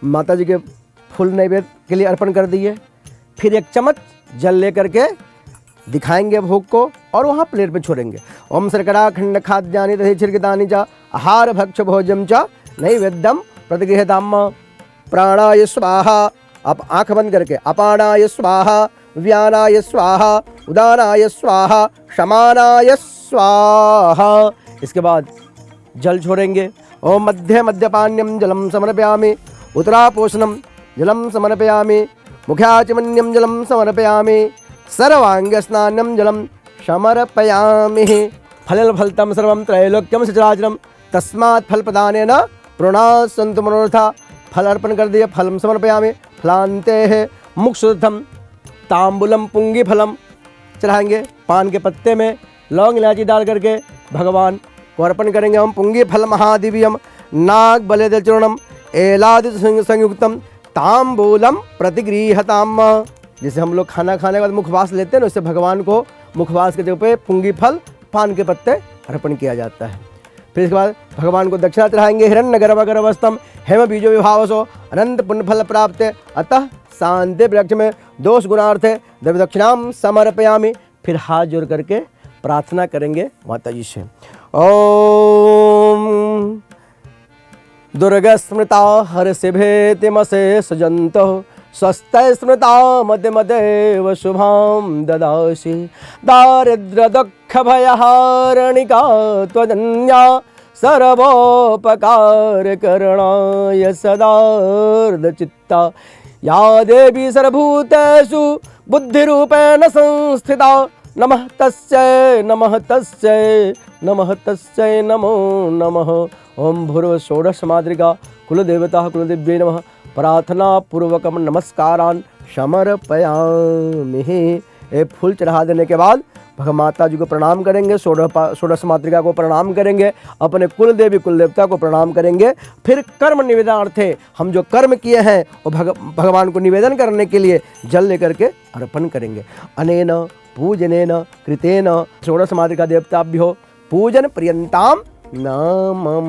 माता जी के फूल नैवेद्य के लिए अर्पण कर दिए। फिर 1 चम्मच जल लेकर के दिखाएंगे भोग को और वहाँ प्लेट पे छोड़ेंगे। ओम शर्करा खंड खाद्यानि तथा छिड़कितानि च आहार भक्ष भोजम च नैवेद्यम प्रतिगृहताम। प्राणाय स्वाहा, आप आँख बंद करके अपानाय स्वाहा व्यानाय स्वाहा उदानाय स्वाहा शमानाय स्वाहा। इसके बाद जल छोड़ेंगे। ओम मध्य मध्यपान्यम जलम समर्पयामि उत्तरापोषणम जलम समर्पयामि मुख्याचमन्यम जलम समर्पयामि सर्वांग स्नानम जलम समर्पयामि। फल फलतम सर्वम त्रैलोक्यम सचराचरम तस्मात् फल प्रदानेन प्रणसन्तु मनोरथा। फल अर्पण कर दिए। फलम समर्पयामि फलान्ते है मुक्षुद्धम तांबुलम पुंगी फलम चढ़ाएंगे। पान के पत्ते में लौंग इलायची डाल करके भगवान को अर्पण करेंगे। हम पुंगी फल महादिव्यम नाग बलेद चूर्णम एलादि संयुक्तम तांबूलम प्रतिगृहताम। जैसे हम लोग खाना खाने के बाद मुखवास लेते हैं ना, उससे भगवान को मुखवास के जगह पे पुंगी फल पान के पत्ते अर्पण किया जाता है। फिर इसके बाद भगवान को दक्षिणा चढ़ाएंगे। हिरण्य गर्भ गर्भस्थम हेम बीजो विभावसो अनंत पुण्य फल प्राप्त अतः शांति वृक्ष में दोष गुणार्थ द्रव्य दक्षिणाम समर्पयामि। फिर हाथ जोड़ करके प्रार्थना करेंगे माता जी से। ओम दुर्गा स्मृता हर्षि भेतिमशेष जंतो स्वस्थ स्मृता मध्य मदेव शुभाम ददासि। दारिद्र्य दुख भयहारणिका त्वजन्या सर्वोपकार करणाय सदार्ध चित्ता। या देवी सर्वभूतेषु बुद्धिरूपेण संस्थिता नमः तस्यै नमः तस्यै नमः तस्यै नमो नमः। ओम भूर्व षोडश मातृका कुलदेवता कुलदेव्यै नमः। प्रार्थना पूर्वकम नमस्कारान समर्पयामि। ये फूल चढ़ा देने के बाद माता जी को प्रणाम करेंगे। षोडश मातृका को प्रणाम करेंगे। अपने कुल देवी कुल देवता को प्रणाम करेंगे। फिर कर्म निवेदनार्थे हम जो कर्म किए हैं वो भगवान को निवेदन करने के लिए जल लेकर के अर्पण करेंगे। अनेन पूजनेन कृतेन षोडश मातृका देवताभ्यो पूजन पर्यंताम नमः।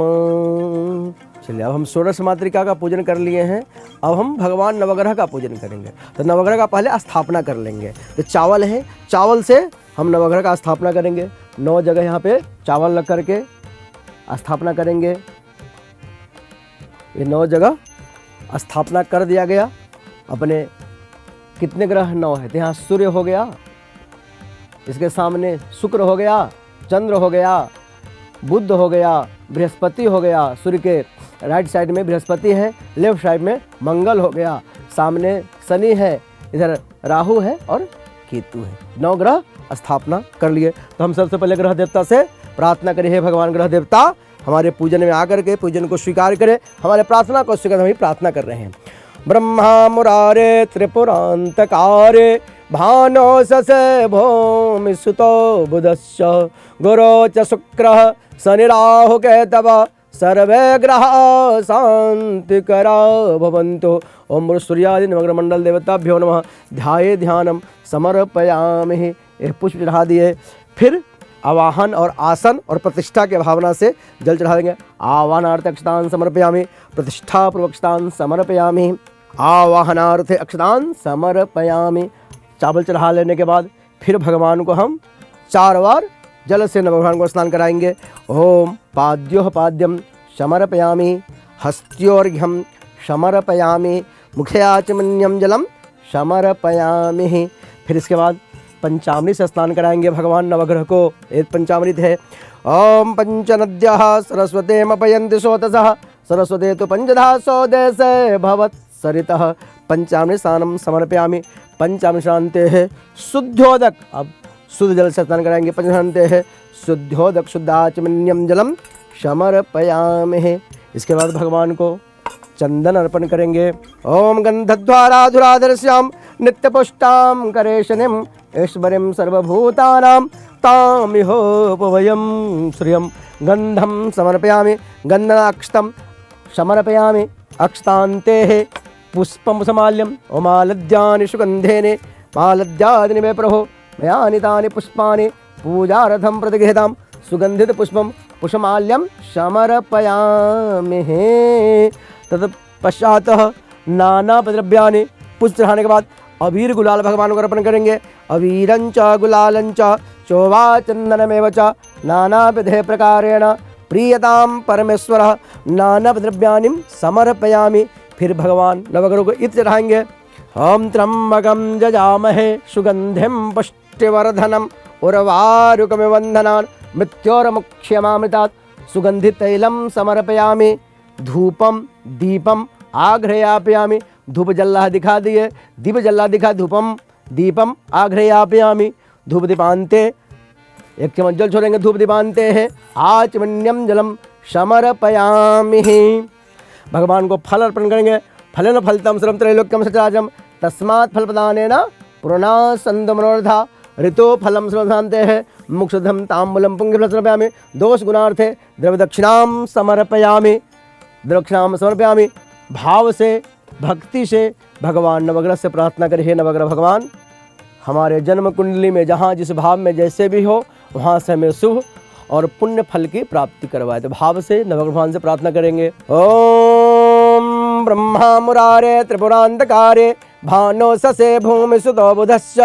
चलिए, अब हम षोडश मातृका का पूजन कर लिए हैं। अब हम भगवान नवग्रह का पूजन करेंगे। तो नवग्रह का पहले स्थापना कर लेंगे। तो चावल है, चावल से हम नवग्रह का स्थापना करेंगे। 9 जगह यहाँ पे चावल रख करके स्थापना करेंगे। ये 9 जगह स्थापना कर दिया गया। अपने कितने ग्रह 9 है? तो यहाँ सूर्य हो गया, इसके सामने शुक्र हो गया, चंद्र हो गया, बुध हो गया, बृहस्पति हो गया। सूर्य के राइट साइड में बृहस्पति है, लेफ्ट साइड में मंगल हो गया, सामने शनि है, इधर राहु है और केतु है। 9 ग्रह स्थापना कर लिए। तो हम सबसे पहले ग्रह देवता से प्रार्थना करें, हे भगवान ग्रह देवता हमारे पूजन में आकर के पूजन को स्वीकार करें, हमारे प्रार्थना को स्वीकार। हम प्रार्थना कर रहे हैं। ब्रह्मा मुरारे त्रिपुरांतकारे भानो ससे भूमि सुतो बुधश्च गुरो च शुक्रः शनि राहु केतव सर्वे ग्रह शांतिकरा भवन्तु। ओम सूर्यादि नवग्रह मंडल देवताभ्यो नमः। ध्याये ध्यानम समर्पयामि। ये पुष्प चढ़ा दिए। फिर आवाहन और आसन और प्रतिष्ठा के भावना से जल चढ़ा देंगे। आवाहनार्थ अक्षतान समर्पयामि, प्रतिष्ठा पूर्वक अक्षतान समर्पयामि। आवाहनार्थे अक्षतान समर्पयामि। चावल चढ़ा लेने के बाद फिर भगवान को हम 4 बार जल से भगवान को स्नान कराएंगे। ओम पाद्योः पाद्यम समर्पयामि, हस्त्योर्घ्यम समर्पयामि, मुखे आचमन्यम जलम समर्पयामि। फिर इसके बाद पंचामृत से स्नान कराएंगे भगवान नवग्रह को। एक पंचामृत है, ओम पंचनद्यः सरस्वतीमपयन्ति स्रोतसः सरस्वती तो पंचधा सौदेशे भवत् सरितः। पंचामृत स्नानम समर्पयामि। पंचामृत स्नानते है शुद्धोदक, अब शुद्ध जल से स्नान कराएंगे। पंचामृत है शुद्धोदक शुद्धाचमन्यम जलम समर्पयामि। इसके बाद भगवान को चंदन अर्पण करेंगे। ओम गंधद्वाराधुराधरस्याम नित्यपुष्टाम करेशनिम ऐश्वर्यं सर्वभूतानां तामिहोपवयं श्रियं गंधम समर्पयामि। गंधनाक्षतं समर्पयामि। अक्षतान्ते पुष्पं समाल्यं ओमालद्यानि सुगंधेने मालद्यादिनि मे प्रभो मया नितानि पुष्पानि पूजार्थं प्रतिगृहीतां सुगंधित पुष्पं पुष्पमाल्यं समर्पयामि। तत्पश्चात नाना द्रव्यानि पुष्प चढ़ाने के बाद अबीर गुलाल भगवान को अर्पण करेंगे। अबीरंच गुलालंच शोभा चंदनमेव च नानाविधे प्रकारेण प्रियताम परमेश्वरः नाना द्रव्यानि समर्पयामि। फिर भगवान नवग्रह को इत्र चढ़ाएंगे। ओम त्र्यंबकं जजामहे सुगंधिं पुष्टिवर्धनम् उर्वारुकमिव बन्धनान् मृत्योर्मुक्ष्यमामृतात् सुगंधित तैलं समर्पयामि। धूपम दीपम आघ्रापयामि। धूप जल्ला दिखा दिए, दीप जल्ला दिखा, धूपम दीपम आघ्रापयामि। धूप दीपांते 1 चम्मच जल छोड़ेंगे। धूप दीपांते है आचमन्यम जलम समर्पयामि। भगवान को फल अर्पण करेंगे। फलेन फलतम सर्वं त्रैलोक्यं सचराचरं तस्मात् फलप्रदानेन पूर्णा सन्तु मनोरथा। ऋतो फलम सर्वशान्ते है मुक्षधम ताम्बूलम पुंगफलं समर्पयामि। दोष गुणार्थे द्रव्यदक्षिणां समर्पयामि। द्रव्यदक्षिणां समर्पयामि। भाव से भक्ति से भगवान नवग्रह से प्रार्थना करें, हे नवग्रह भगवान हमारे जन्म कुंडली में जहाँ जिस भाव में जैसे भी हो वहाँ से हमें शुभ और पुण्य फल की प्राप्ति करवाए। तो भाव से नवग्रह भगवान से प्रार्थना करेंगे। ओम ब्रह्मा मुरारे त्रिपुरांतकारे भानो ससे भूमि सुतो बुधश्च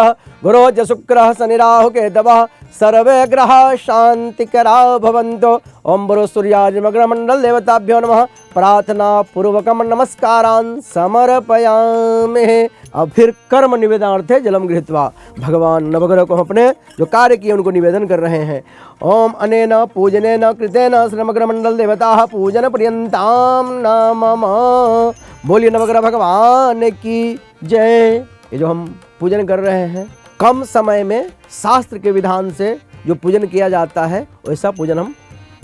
गुरो च शुक्रः शनि राहु केतवः सर्वे ग्रहाः शांतिकरा भवन्तु। ओम बरो सूर्यादिमग्र मंडल देवताभ्यो नमः। प्रार्थना पूर्वकम नमस्कारान् समर्पयामि। अब फिर कर्म निवेदनार्थे जलम गृहीत्वा भगवान नवग्रह को अपने जो कार्य किए उनको निवेदन कर रहे हैं। ओम अनेन पूजनेन कृतेन समग्र मंडल देवताः पूजन पर्यन्तां नमः। बोलिए नवग्रह भगवान की जय। ये जो हम पूजन कर रहे हैं कम समय में शास्त्र के विधान से जो पूजन किया जाता है वैसा पूजन हम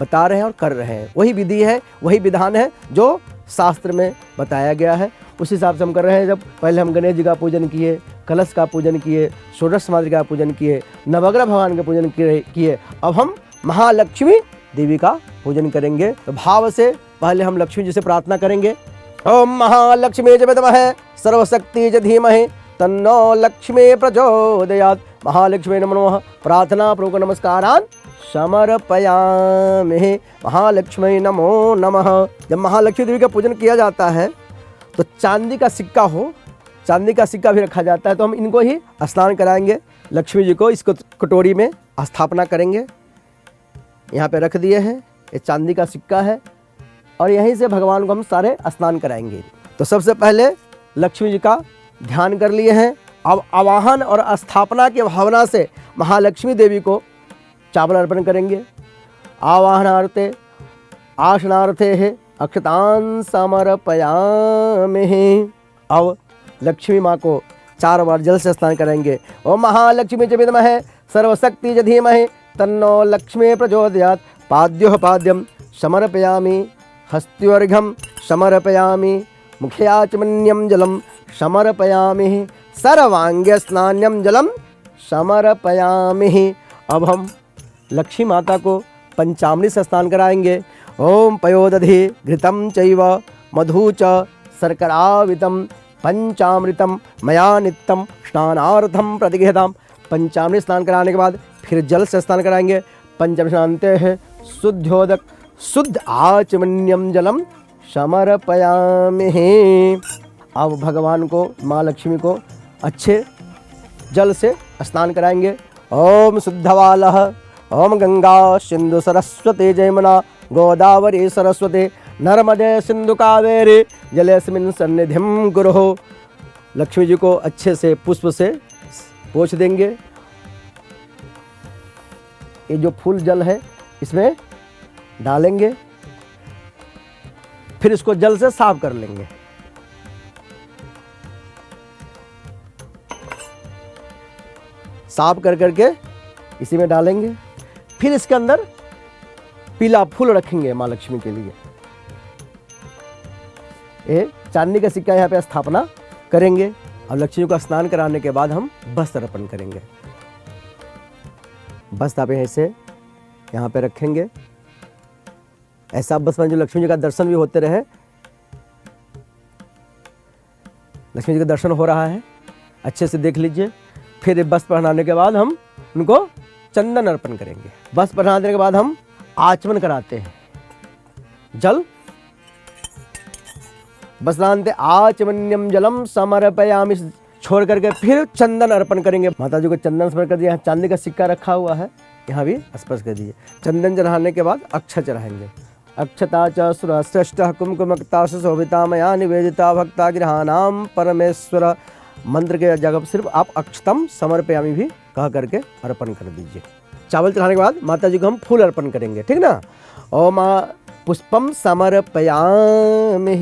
बता रहे हैं और कर रहे हैं। वही विधि है, वही विधान है जो शास्त्र में बताया गया है, उस हिसाब से हम कर रहे हैं। जब पहले हम गणेश जी का पूजन किए, कलश का पूजन किए, षोडश समाधि का पूजन किए, नवग्रह भगवान का पूजन किए, अब हम महालक्ष्मी देवी का पूजन करेंगे। तो भाव से पहले हम लक्ष्मी जी से प्रार्थना करेंगे। ओम महालक्ष्मी च विद्महे सर्वशक्ति च धीमहि तन्नो लक्ष्मी प्रचोदयात्। महालक्ष्मी नमो नमः। प्रार्थना पूर्वक नमस्कारान् समर्पयामि। महालक्ष्मी नमो नमः। जब महालक्ष्मी देवी का पूजन किया जाता है तो चांदी का सिक्का हो, चांदी का सिक्का भी रखा जाता है। तो हम इनको ही स्नान कराएंगे। लक्ष्मी जी को इस कटोरी में स्थापना करेंगे। यहाँ पे रख दिए हैं, ये चांदी का सिक्का है और यहीं से भगवान को हम सारे स्नान कराएंगे। तो सबसे पहले लक्ष्मी जी का ध्यान कर लिए हैं। अब आवाहन और स्थापना की भावना से महालक्ष्मी देवी को चावल अर्पण करेंगे। आवाहनार्थे आसनार्थे है अक्षतान् समर्पयामि। अब लक्ष्मी माँ को 4 बार जल से स्नान करेंगे। ओम महालक्ष्मी च विद्महे सर्वशक्ति च धीमहि तन्नो लक्ष्मी प्रचोदयात्। पाद्योः पाद्यं समर्पयामि। हस्त्योर्घ्यं समर्पयामि। मुखे आचमन्यं जलं समर्पयामि। सर्वांगे स्नान्यं जलं समर्पयामि। अब हम लक्ष्मी माता को पंचामृत से स्नान कराएंगे। ओम पयोदधि घृतं चैव मधु च शर्करावितं पंचामृतं मया नित्यं स्नानार्थं प्रतिगृहीतां। पंचामृत स्नान कराने के बाद फिर जल से स्नान कराएंगे। पंचम स्नानते हैं शुद्धोदक शुद्ध आचमन्यम जलम समर्पयामि। अब भगवान को, माँ लक्ष्मी को अच्छे जल से स्नान कराएंगे। ओम शुद्धवालः ओम गंगा सिंधु सरस्वती जयमुना गोदावरी सरस्वती नर्मदे सिंधु कावेरी जलेस्मिन् सन्निधिं कुरु। लक्ष्मी जी को अच्छे से पुष्प से पोंछ देंगे। ये जो फूल जल है इसमें डालेंगे, फिर इसको जल से साफ कर लेंगे। साफ कर करके इसी में डालेंगे। फिर इसके अंदर पीला फूल रखेंगे माँ लक्ष्मी के लिए। ये चांदी का सिक्का यहाँ पे स्थापना करेंगे। और लक्ष्मी को स्नान कराने के बाद हम वस्त्र अर्पण करेंगे। वस्त्र आप ऐसे यहाँ पे रखेंगे। ऐसा बस जो लक्ष्मी जी का दर्शन भी होते रहे। लक्ष्मी जी का दर्शन हो रहा है, अच्छे से देख लीजिए। फिर वस्त्र पहनाने के बाद हम उनको चंदन अर्पण करेंगे। वस्त्र पहनाने के बाद हम आचमन कराते हैं। जल वस्त्रांते आचमन्यम जलम समर्पयामि छोड़ करके फिर चंदन अर्पण करेंगे। माता जी को चंदन स्पर्श कर दिया। यहाँ चांदी का सिक्का रखा हुआ है, यहाँ भी स्पर्श कर दीजिए। चंदन चढ़ाने के बाद अक्षत चढ़ाएंगे। अक्षता च सुरश्रेष्ठ कुमकुमक्ता शोभिता मया निवेदिता भक्ता गृहाणाम परमेश्वर। मंत्र के जगह पर सिर्फ आप अक्षतम समर्पयामि भी कह करके अर्पण कर दीजिए। चावल चढ़ाने के बाद माता जी को हम फूल अर्पण करेंगे, ठीक ना। ओम पुष्पम समर्पयामि।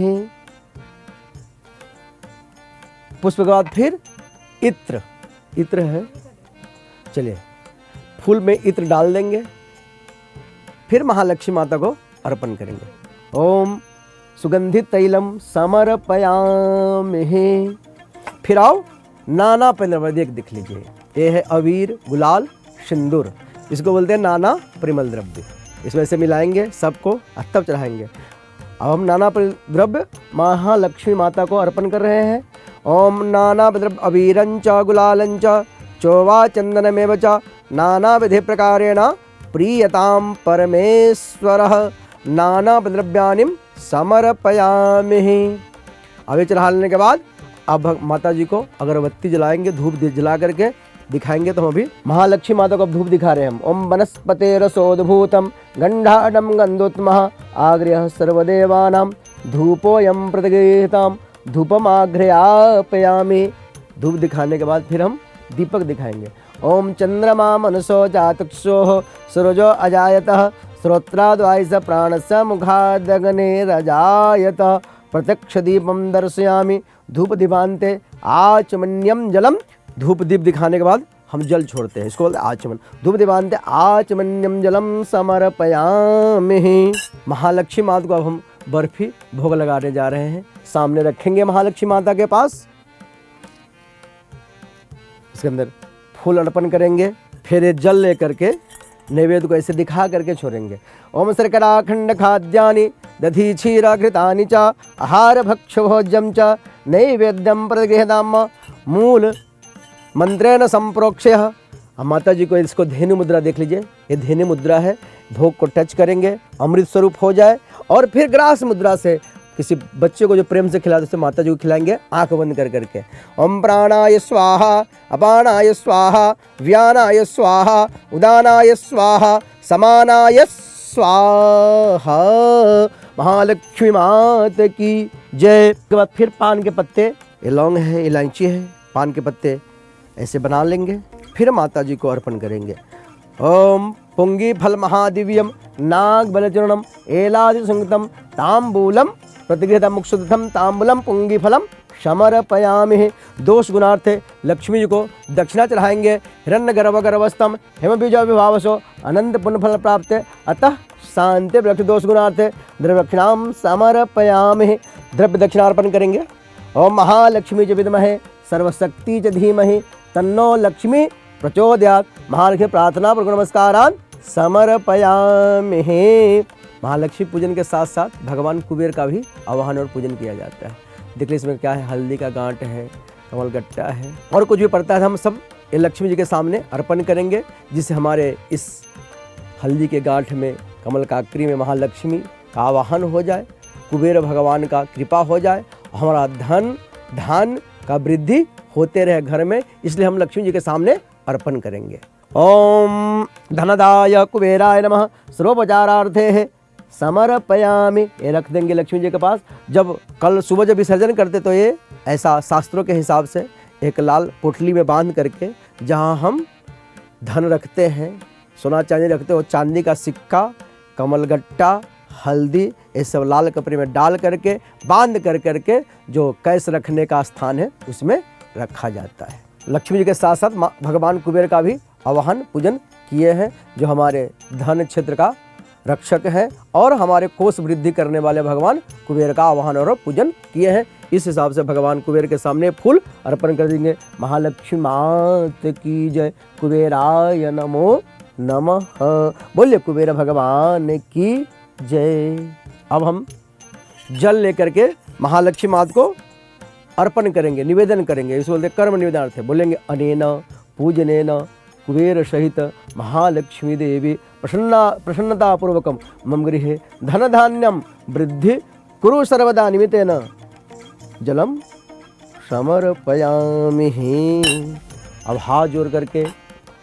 पुष्प के बाद फिर इत्र, इत्र है, चलिए फूल में इत्र डाल देंगे। फिर महालक्ष्मी माता को अर्पण करेंगे। ओम सुगंधित तैलम समर्पयामि। फिर आओ नाना परिमल देख लीजिए। ये है अबीर, गुलाल, सिंदूर, इसको बोलते हैं नाना परिमल द्रव्य। इसमें से मिलाएंगे सबको और तब चढ़ाएंगे। अब हम नाना द्रव्य महालक्ष्मी माता को अर्पण कर रहे हैं। ओम नाना द्रव्य अबीरंच गुलालंच चोवा चंदनमेव च नाना विधि प्रकारेण प्रीयताम परमेश्वरः नाना द्रव्यानि समर्पयामि। अभी चढ़ाने के बाद अब माता जी को अगरबत्ती जलाएंगे, धूप जला करके दिखाएंगे। तो हम अभी महालक्ष्मी माता को धूप दिखा रहे हैं हम। ओम वनस्पतेरसोद्भूतम गंधाडम गंधोत्मः आग्रह सर्वदेवानां धूपोयम प्रतिगृहीताम धूपमाघ्रयापयामि। धूप दिखाने के बाद फिर हम दीपक दिखाएंगे। ओम चंद्रमा मनसो जातक्षोः सूरजो अजायतः श्रोत्राद्वायस प्राणस्य मुखादग्ने रजायत प्रत्यक्ष दीपम दर्शयामि धूप दीपान्ते आचमन्यम जलम। धूप दीप दिखाने के बाद हम जल छोड़ते हैं, इसको बोलते आचमन। धूप दीपान्ते आचमन्यम जलम समर्पयामि। महालक्ष्मी माता को अब हम बर्फी भोग लगाने जा रहे हैं। सामने रखेंगे महालक्ष्मी माता के पास। इसके अंदर फूल अर्पण करेंगे। फिर ये जल लेकर के नैवेद्य को ऐसे दिखा करके छोड़ेंगे। ओम शर्कराखंड खाद्यानि दधि क्षीर घृतानि च आहार भक्ष भोज्यम च नैवेद्यम प्रतिगृह्णाम मूल मंत्रेण संप्रोक्ष्य। माता जी को इसको धेनु मुद्रा देख लीजिए, ये धेनु मुद्रा है। भोग को टच करेंगे, अमृत स्वरूप हो जाए। और फिर ग्रास मुद्रा से किसी बच्चे को जो प्रेम से खिलाते उसे माता जी को खिलाएंगे आंख बंद कर करके। ओम प्राणाय स्वाहा अपानाय स्वाहा व्यानाय स्वाहा उदानाय स्वाहा समानाय स्वाहा। महालक्ष्मी माता की जय। के बाद फिर पान के पत्ते, ये लौंग है, इलायची है, पान के पत्ते ऐसे बना लेंगे। फिर माता जी को अर्पण करेंगे। ओम पुंगी फल महादिव्यम नाग बलचरणम एलादि संगतम तांबूलम प्रतिगृहीतम मुक्षुद्धम तांबूलम पुंगी फलम समर्पयामि। दोष गुणार्थे लक्ष्मी जी को दक्षिणा चढ़ाएंगे। हिरण्य गर्भस्तम हेमबीज विभावसो अनंत पुण्य फल प्राप्त अतः शांति वृक्ष दोष गुणार्थे द्रव्य दक्षिणाम समर्पयामि। द्रव्य दक्षिणार्पण करेंगे। ओम महालक्ष्मी च विद्महे सर्वशक्ति च धीमहि तन्नो लक्ष्मी प्रचोदयात्। महालक्ष्मी प्रार्थना पर नमस्कारान् समर्पयामि। महालक्ष्मी पूजन के साथ साथ भगवान कुबेर का भी आवाहन और पूजन किया जाता है। देखिए इसमें क्या है, हल्दी का गांठ है, कमलगट्टा है और कुछ भी पड़ता है। हम सब ये लक्ष्मी जी के सामने अर्पण करेंगे, जिससे हमारे इस हल्दी के गांठ में, कमल काकरी में महालक्ष्मी का आवाहन हो जाए, कुबेर भगवान का कृपा हो जाए, हमारा धन धन का वृद्धि होते रहे घर में, इसलिए हम लक्ष्मी जी के सामने अर्पण करेंगे। ओम धनदाय कुबेराय नमः सर्वोपचारार्थे समर्पयामि। ये रख देंगे लक्ष्मी जी के पास। जब कल सुबह जब विसर्जन करते तो ये ऐसा शास्त्रों के हिसाब से एक लाल पोटली में बांध करके जहाँ हम धन रखते हैं, सोना चांदी रखते हो, चांदी का सिक्का, कमलगट्टा, हल्दी, ये सब लाल कपड़े में डाल करके बांध कर करके जो कैश रखने का स्थान है उसमें रखा जाता है। लक्ष्मी जी के साथ साथ भगवान कुबेर का भी आवाहन पूजन किए हैं, जो हमारे धन क्षेत्र का रक्षक है और हमारे कोष वृद्धि करने वाले भगवान कुबेर का आवाहन और पूजन किए हैं। इस हिसाब से भगवान कुबेर के सामने फूल अर्पण कर देंगे। महालक्ष्मी मात की जय, कुबेराय नमो नमः। बोलिए कुबेर भगवान की जय। अब हम जल लेकर के महालक्ष्मी मात को अर्पण करेंगे, निवेदन करेंगे। इस बोलते कर्म निवेदनार्थ है। बोलेंगे अनेन पूजनेन कुबेर सहित महालक्ष्मी देवी प्रसन्नता पूर्वकम मम गृहे धन धान्यम वृद्धि कुरु सर्वदा निमित्तेन जलम समर्पयामि। अब हाथ जोड़ करके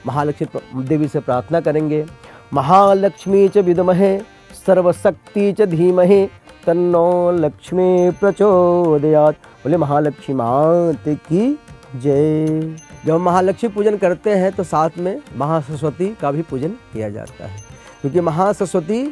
महालक्ष्मी देवी से प्रार्थना करेंगे। महालक्ष्मी च विद्महे सर्वशक्ति च धीमहि तन्नो लक्ष्मी प्रचोदयात्। बोले महालक्ष्मी मात की जय। जब महालक्ष्मी पूजन करते हैं तो साथ में महासरस्वती का भी पूजन किया जाता है, क्योंकि महासरस्वती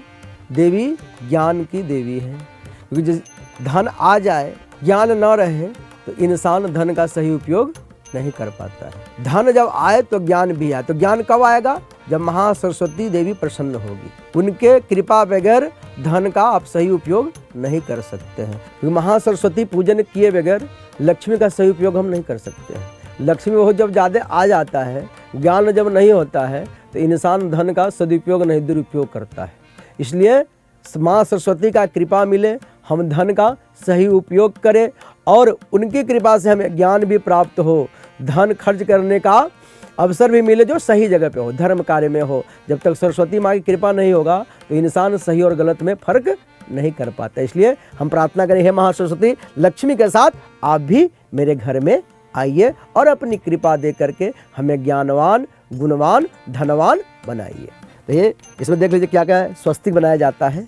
देवी ज्ञान की देवी है। क्योंकि जिस धन आ जाए, ज्ञान न रहे तो इंसान धन का सही उपयोग नहीं कर पाता है। धन जब आए तो ज्ञान भी आए। तो ज्ञान कब आएगा? जब महासरस्वती देवी प्रसन्न होगी। उनके कृपा बगैर धन का आप सही उपयोग नहीं कर सकते हैं, क्योंकि महासरस्वती पूजन किए बगैर लक्ष्मी का सही उपयोग हम नहीं कर सकते हैं। लक्ष्मी बहुत जब ज़्यादा आ जाता है, ज्ञान जब नहीं होता है तो इंसान धन का सदुपयोग नहीं दुरुपयोग करता है। इसलिए माँ सरस्वती का कृपा मिले, हम धन का सही उपयोग करें और उनकी कृपा से हमें ज्ञान भी प्राप्त हो, धन खर्च करने का अवसर भी मिले जो सही जगह पे हो, धर्म कार्य में हो। जब तक सरस्वती माँ की कृपा नहीं होगा तो इंसान सही और गलत में फर्क नहीं कर पाता। इसलिए हम प्रार्थना करें, हे महासरस्वती लक्ष्मी के साथ आप भी मेरे घर में आइए और अपनी कृपा दे करके हमें ज्ञानवान, गुणवान, धनवान बनाइए। तो ये इसमें देख लीजिए क्या क्या है। स्वस्तिक बनाया जाता है,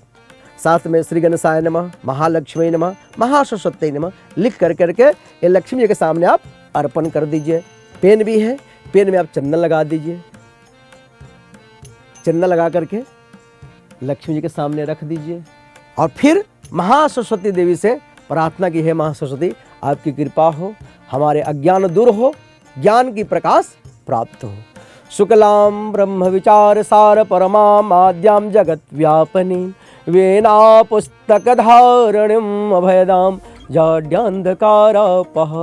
साथ में श्री गणेशाय नमः, महालक्ष्मी नमः, महासरस्वती नमः लिख कर करके ये लक्ष्मी जी के सामने आप अर्पण कर दीजिए। पेन भी है, पेन में आप चंदन लगा दीजिए। चंदन लगा करके लक्ष्मी जी के सामने रख दीजिए और फिर महासरस्वती देवी से प्रार्थना की, है महासरस्वती आपकी कृपा हो, हमारे अज्ञान दूर हो, ज्ञान की प्रकाश प्राप्त हो। शुक्लां ब्रह्म विचार सार परमा आद्यां जगत व्यापनी वेना पुस्तक धारणिम अभयदाम जाड्यांधकारापह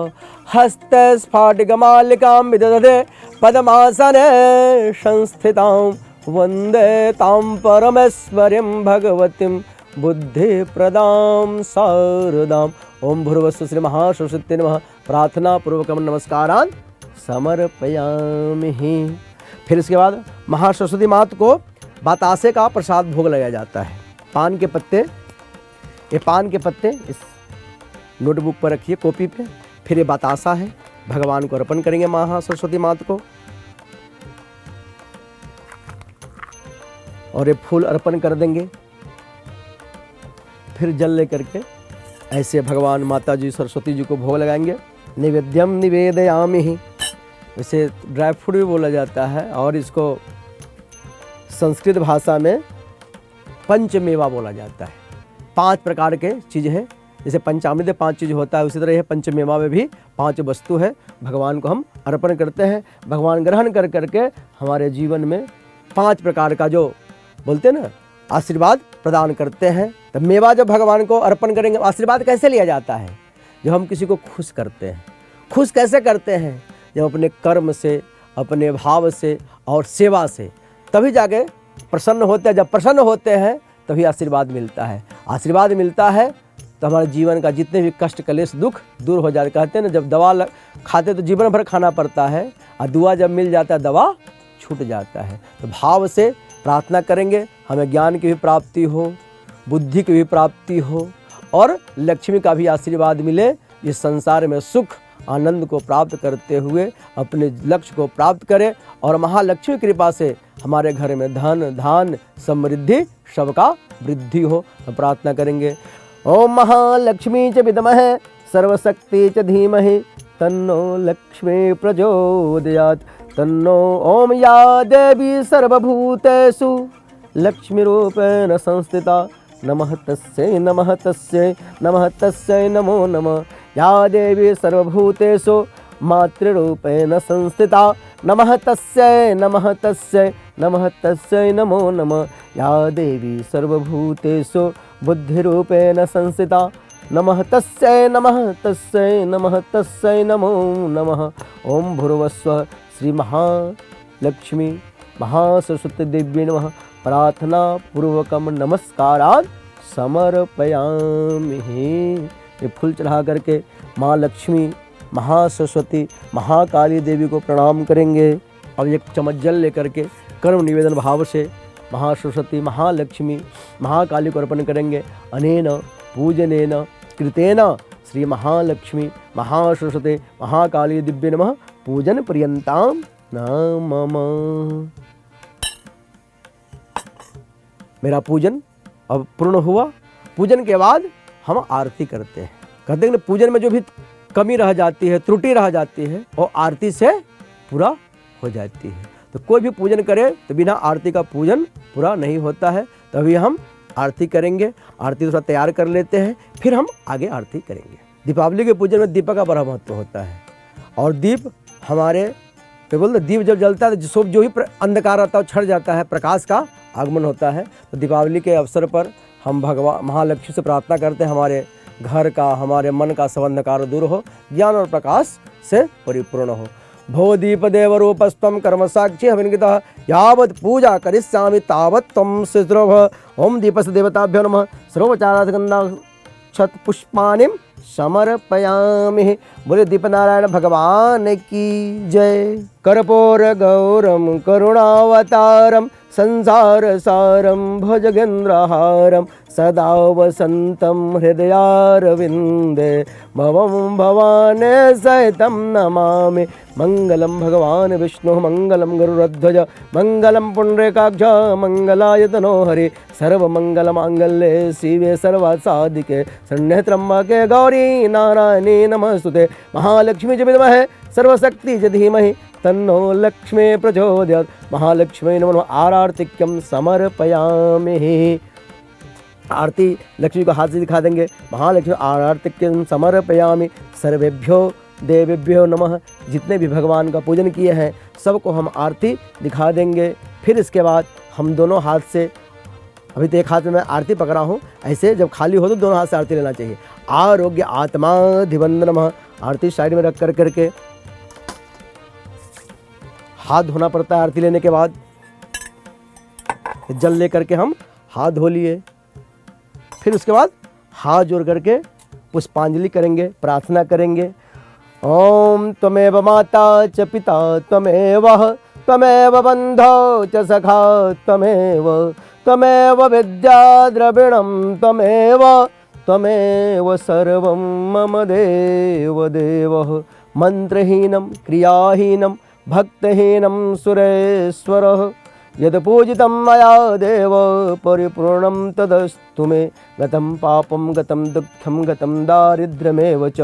हस्तस्फाटिकमालिकां विदधते पद्मासने संस्थितां वंदे तां परमेश्वरीं भगवतीं बुद्धि प्रदां शारदां। ओम भूर्भुवस्सुः श्री महासरस्वती नमः। प्रार्थना पूर्वकम नमस्कारान् समर्पयामि। फिर इसके बाद महासरस्वती माता को बतासे का प्रसाद भोग लगाया जाता है। पान के पत्ते, ये पान के पत्ते इस नोटबुक पर रखिए, कॉपी पे। फिर ये बतासा है, भगवान को अर्पण करेंगे महासरस्वती माता को। और ये फूल अर्पण कर देंगे। फिर जल लेकर के ऐसे भगवान माता जी सरस्वती जी को भोग लगाएंगे। निवेद्यम निवेदयामि ही, इसे ड्राई फ्रूट भी बोला जाता है और इसको संस्कृत भाषा में पंचमेवा बोला जाता है। 5 प्रकार के चीज़ है, जैसे पंचामृत 5 चीज़ होता है, उसी तरह यह पंचमेवा में भी 5 वस्तु है। भगवान को हम अर्पण करते हैं, भगवान ग्रहण कर करके हमारे जीवन में 5 प्रकार का जो बोलते हैं ना आशीर्वाद प्रदान करते हैं। तो मेवा जब भगवान को अर्पण करेंगे, आशीर्वाद कैसे लिया जाता है? जब हम किसी को खुश करते हैं। खुश कैसे करते हैं? जब अपने कर्म से, अपने भाव से और सेवा से, तभी जाके प्रसन्न होते हैं। जब प्रसन्न होते हैं तभी आशीर्वाद मिलता है। आशीर्वाद मिलता है तो हमारे जीवन का जितने भी कष्ट कलेश दुख दूर हो जाते। कहते हैं ना, जब दवा खाते तो जीवन भर खाना पड़ता है और दुआ जब मिल जाता है दवा छूट जाता है। तो भाव से प्रार्थना करेंगे, हमें ज्ञान की भी प्राप्ति हो, बुद्धि की भी प्राप्ति हो और लक्ष्मी का भी आशीर्वाद मिले, इस संसार में सुख आनंद को प्राप्त करते हुए अपने लक्ष्य को प्राप्त करें और महालक्ष्मी की कृपा से हमारे घर में धन धान समृद्धि सबका वृद्धि हो। हम प्रार्थना करेंगे। ओम महालक्ष्मी च विद्महे सर्वशक्ति च धीमहि तन्नो लक्ष्मी प्रचोदयात्। तन्नो ओम या देवी सर्वभूतेषु लक्ष्मीरूपेण संस्थिता नमः तस्यै नमः तस्यै नमः तस्यै नमो नमः। या देवी सर्वभूतेषु मातृरूपेण संस्थिता नमः तस्यै नमः तस्यै नमः तस्यै नमो नमः। या देवी सर्वभूतेषु बुद्धिरूपेण संस्थिता नमः तस्यै नमः तस्यै नमः तस्यै नमो नमः। ओम भूर्भुवस्सुः श्री महालक्ष्मी महासरस्वती देवी नमः। प्रार्थना पूर्वकम नमस्कारान् समर्पयामि। ये फूल चढ़ा करके माँ लक्ष्मी महासरस्वती महाकाली देवी को प्रणाम करेंगे। अब एक चम्मच जल लेकर के कर्म निवेदन भाव से महासरस्वती महालक्ष्मी महाकाली को अर्पण करेंगे। अनेन पूजनेन कृतेन श्री महालक्ष्मी महासरस्वती महाकाली दिव्य नमः पूजन पर्यंताम नमः। मेरा पूजन अब पूर्ण हुआ। पूजन के बाद हम आरती करते हैं। कहते हैं कि पूजन में जो भी कमी रह जाती है त्रुटि रह जाती है वो आरती से पूरा हो जाती है। तो कोई भी पूजन करे तो बिना आरती का पूजन पूरा नहीं होता है। तभी हम आरती करेंगे। आरती थोड़ा तैयार कर लेते हैं फिर हम आगे आरती करेंगे। दीपावली के पूजन में दीपक का बड़ा महत्व होता है और दीप हमारे तो बोलते दीप जब जलता है तो जो भी अंधकार आता है छट जाता है, प्रकाश का आगमन होता है। तो दीपावली के अवसर पर हम भगवान महालक्ष्मी से प्रार्थना करते हैं हमारे घर का हमारे मन का सब अंधकार दूर हो, ज्ञान और प्रकाश से परिपूर्ण हो। भो दीप देव रूपस्त्वं कर्म साक्षी हविन्वितः यावत् पूजा करिष्यामि तावत् त्वं शुश्रूष। ओम दीपस्य देवताभ्यो नमः। सर्वोपचारात् गन्धाक्षत पुष्पाणिं समर्पयामि। बोले दीपनारायण भगवान की जय। कर्पूर गौरम करुणावतारम संसार सारम भुजगेन्द्रहारम सदा वसन्तं हृदयारविन्दे भवं भवाने सहितं नमामि। मंगलम भगवान विष्णु मंगलम गरुड़ध्वज मंगलम पुंडरीकाक्ष मंगलायतनो हरि सर्वमंगल मांगल्ये शिवे सर्वासाधिके शरण्ये त्र्यंबके गौरी नारायणी नमस्तुते। महालक्ष्मी च विद्महे सर्वशक्ति च धीमहि तन्नो लक्ष्मी प्रचोदयात्। महालक्ष्मी नमः। आरतिक्यम समर्पयामि। आरती लक्ष्मी को हाथ से दिखा देंगे। महालक्ष्मी आरतिक्यम समर्पयामि। सर्वेभ्यो देवेभ्यो नमः। जितने भी भगवान का पूजन किए हैं सबको हम आरती दिखा देंगे। फिर इसके बाद हम दोनों हाथ से, अभी तो एक हाथ में मैं आरती पकड़ा हूँ, ऐसे जब खाली हो तो दोनों हाथ से आरती लेना चाहिए। आरोग्य आत्मा धिवंद नमः। आरती साइड में रख कर करके हाथ धोना पड़ता है। आरती लेने के बाद जल ले करके हम हाथ धो लिए। फिर उसके बाद हाथ जोड़ करके पुष्पांजलि करेंगे, प्रार्थना करेंगे। ओम त्वमेव माता च पिता त्वमेव त्वमेव बंधो च सखा त्वमेव त्वमेव विद्या द्रविणं त्वमेव त्वमेव सर्वं मम देव देवः। मंत्रहीनं क्रियाहीनं भक्तहीनं सुरेश्वरः यद पूजितं मया देव परिपूर्णं तदस्तु मे। गतं पापं गतं दुःखं गतं दारिद्र्यमेव च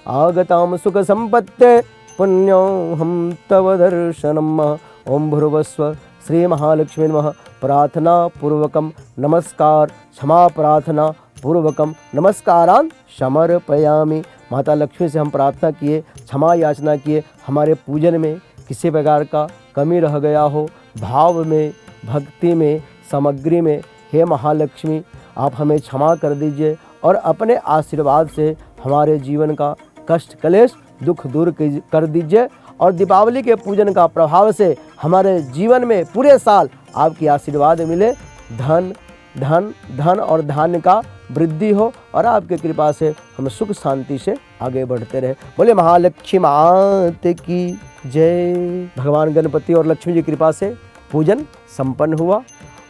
आगतां सुखसम्पत्ते पुण्योऽहं तव दर्शनम्। ओम भूर्भुवस्सुः श्री महालक्ष्मी नमः। प्रार्थना पूर्वकम नमस्कार क्षमा प्रार्थना पूर्वकम नमस्कारान् समर्पयामि। माता लक्ष्मी से हम प्रार्थना किए, क्षमा याचना किए। हमारे पूजन में किसी प्रकार का कमी रह गया हो, भाव में, भक्ति में, सामग्री में, हे महालक्ष्मी आप हमें क्षमा कर दीजिए और अपने आशीर्वाद से हमारे जीवन का कष्ट कलेश दुख दूर कर दीजिए। और दीपावली के पूजन का प्रभाव से हमारे जीवन में पूरे साल आपकी आशीर्वाद मिले, धन धन धन और धान्य का वृद्धि हो और आपके कृपा से हम सुख शांति से आगे बढ़ते रहे। बोले महालक्ष्मी मात की जय। भगवान गणपति और लक्ष्मी जी की कृपा से पूजन संपन्न हुआ।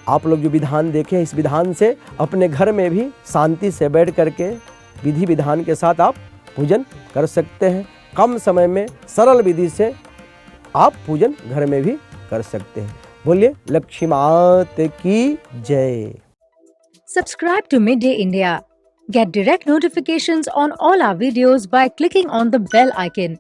आप लोग जो विधान देखें इस विधान से अपने घर में भी शांति से बैठ करके विधि विधान के साथ आप पूजन कर सकते हैं। कम समय में सरल विधि से आप पूजन घर में भी कर सकते हैं। बोलिए लक्ष्मी मात की जय। Subscribe to Midday India. Get direct notifications on all our videos by clicking on the bell icon.